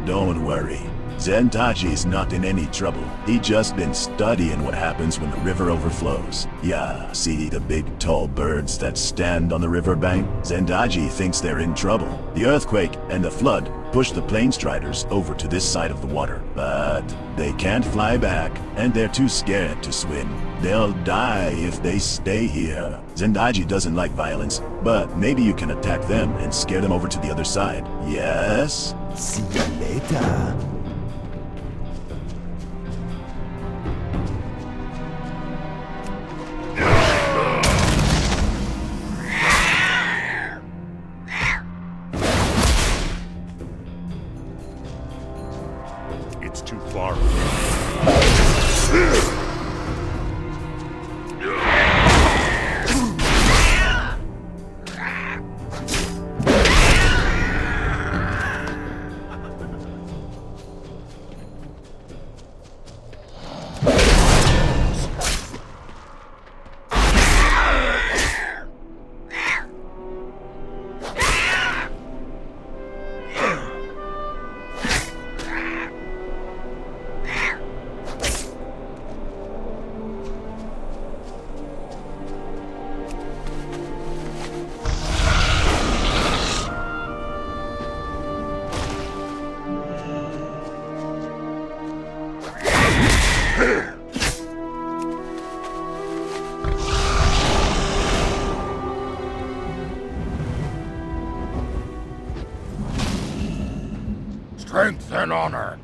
[SPEAKER 10] Don't worry. Zendaji's not in any trouble. He just been studying what happens when the river overflows. Yeah, see the big tall birds that stand on the riverbank? Zendaji thinks they're in trouble. The earthquake and the flood pushed the plain striders over to this side of the water. But they can't fly back, and they're too scared to swim. They'll die if they stay here. Zendaji doesn't like violence, but maybe you can attack them and scare them over to the other side. Yes?
[SPEAKER 14] See you later.
[SPEAKER 2] It's too far.
[SPEAKER 5] Strength and honor.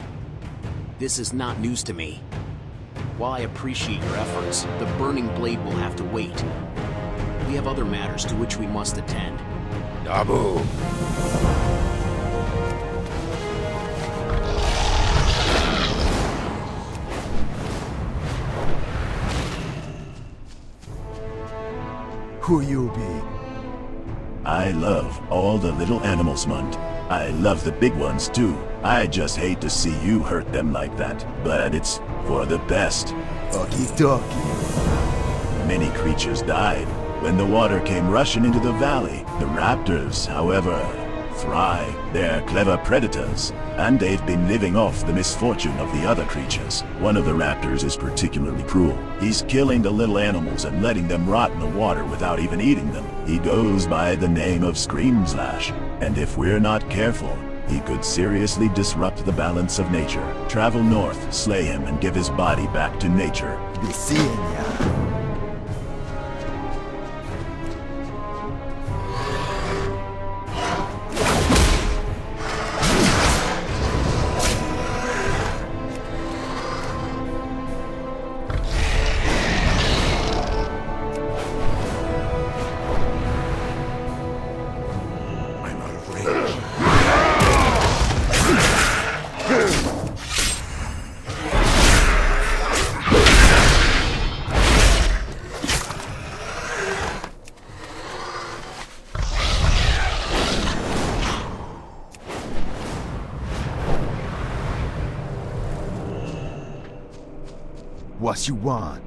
[SPEAKER 3] This is not news to me. While I appreciate your efforts, the Burning Blade will have to wait. We have other matters to which we must attend.
[SPEAKER 5] Dabu.
[SPEAKER 14] Who you be?
[SPEAKER 10] I love all the little animals, Mund. I love the big ones too. I just hate to see you hurt them like that. But it's for the best.
[SPEAKER 14] Okie dokie.
[SPEAKER 10] Many creatures died when the water came rushing into the valley. The raptors, however, thrive. They're clever predators, and they've been living off the misfortune of the other creatures. One of the raptors is particularly cruel. He's killing the little animals and letting them rot in the water without even eating them. He goes by the name of Screamslash, and if we're not careful, he could seriously disrupt the balance of nature. Travel north, slay him, and give his body back to nature.
[SPEAKER 14] Be seeing ya. What you want?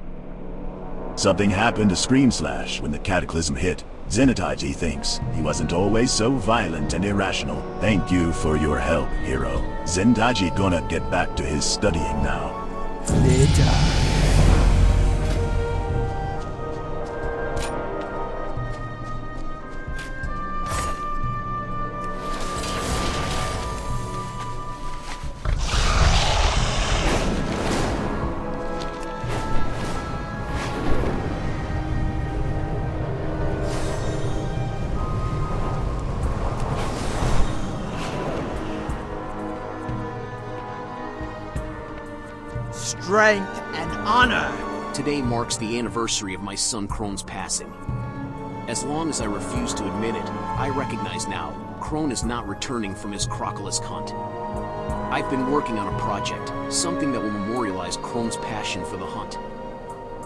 [SPEAKER 10] Something happened to Screamslash when the cataclysm hit. Zenitaiji thinks he wasn't always so violent and irrational. Thank you for your help, hero. Zendaji gonna get back to his studying now.
[SPEAKER 14] Later.
[SPEAKER 15] strength, and honor.
[SPEAKER 3] Today marks the anniversary of my son Krone's passing. As long as I refuse to admit it, I recognize now, Krone is not returning from his crocolisk hunt. I've been working on a project, something that will memorialize Krone's passion for the hunt.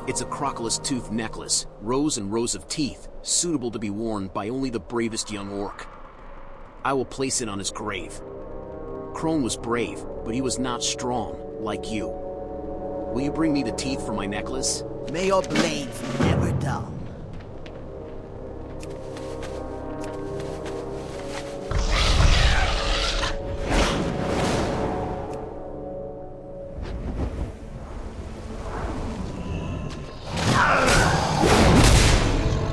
[SPEAKER 3] It's a crocolisk tooth necklace, rows and rows of teeth, suitable to be worn by only the bravest young orc. I will place it on his grave. Krone was brave, but he was not strong, like you. Will you bring me the teeth for my necklace?
[SPEAKER 15] May your blades never dull.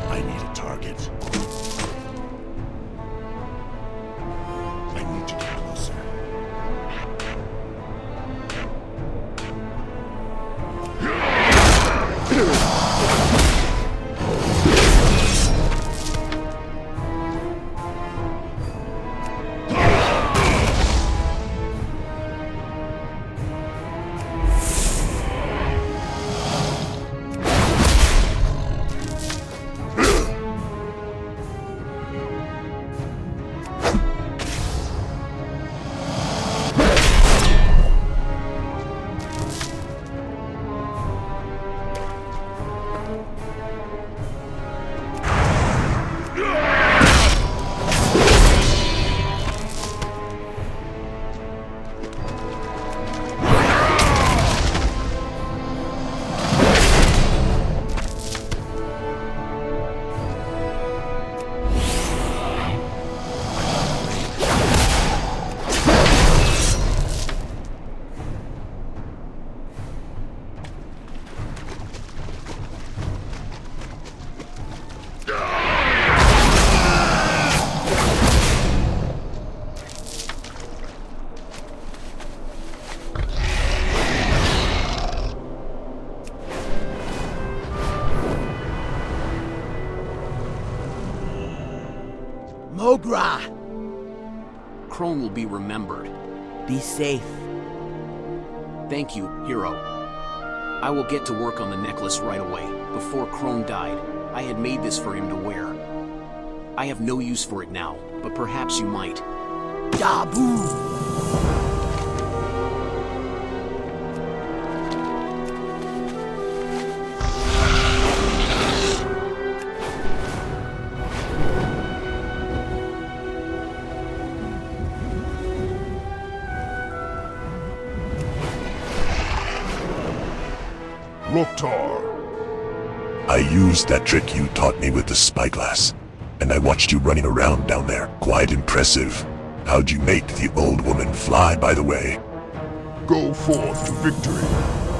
[SPEAKER 2] I need a target. I need to get closer.
[SPEAKER 15] Mogra!
[SPEAKER 3] Krone will be remembered.
[SPEAKER 15] Be safe.
[SPEAKER 3] Thank you, hero. I will get to work on the necklace right away. Before Krone died, I had made this for him to wear. I have no use for it now, but perhaps you might.
[SPEAKER 15] Dabu!
[SPEAKER 2] Durotar!
[SPEAKER 10] I used that trick you taught me with the spyglass, and I watched you running around down there. Quite impressive. How'd you make the old woman fly, by the way?
[SPEAKER 5] Go forth to victory.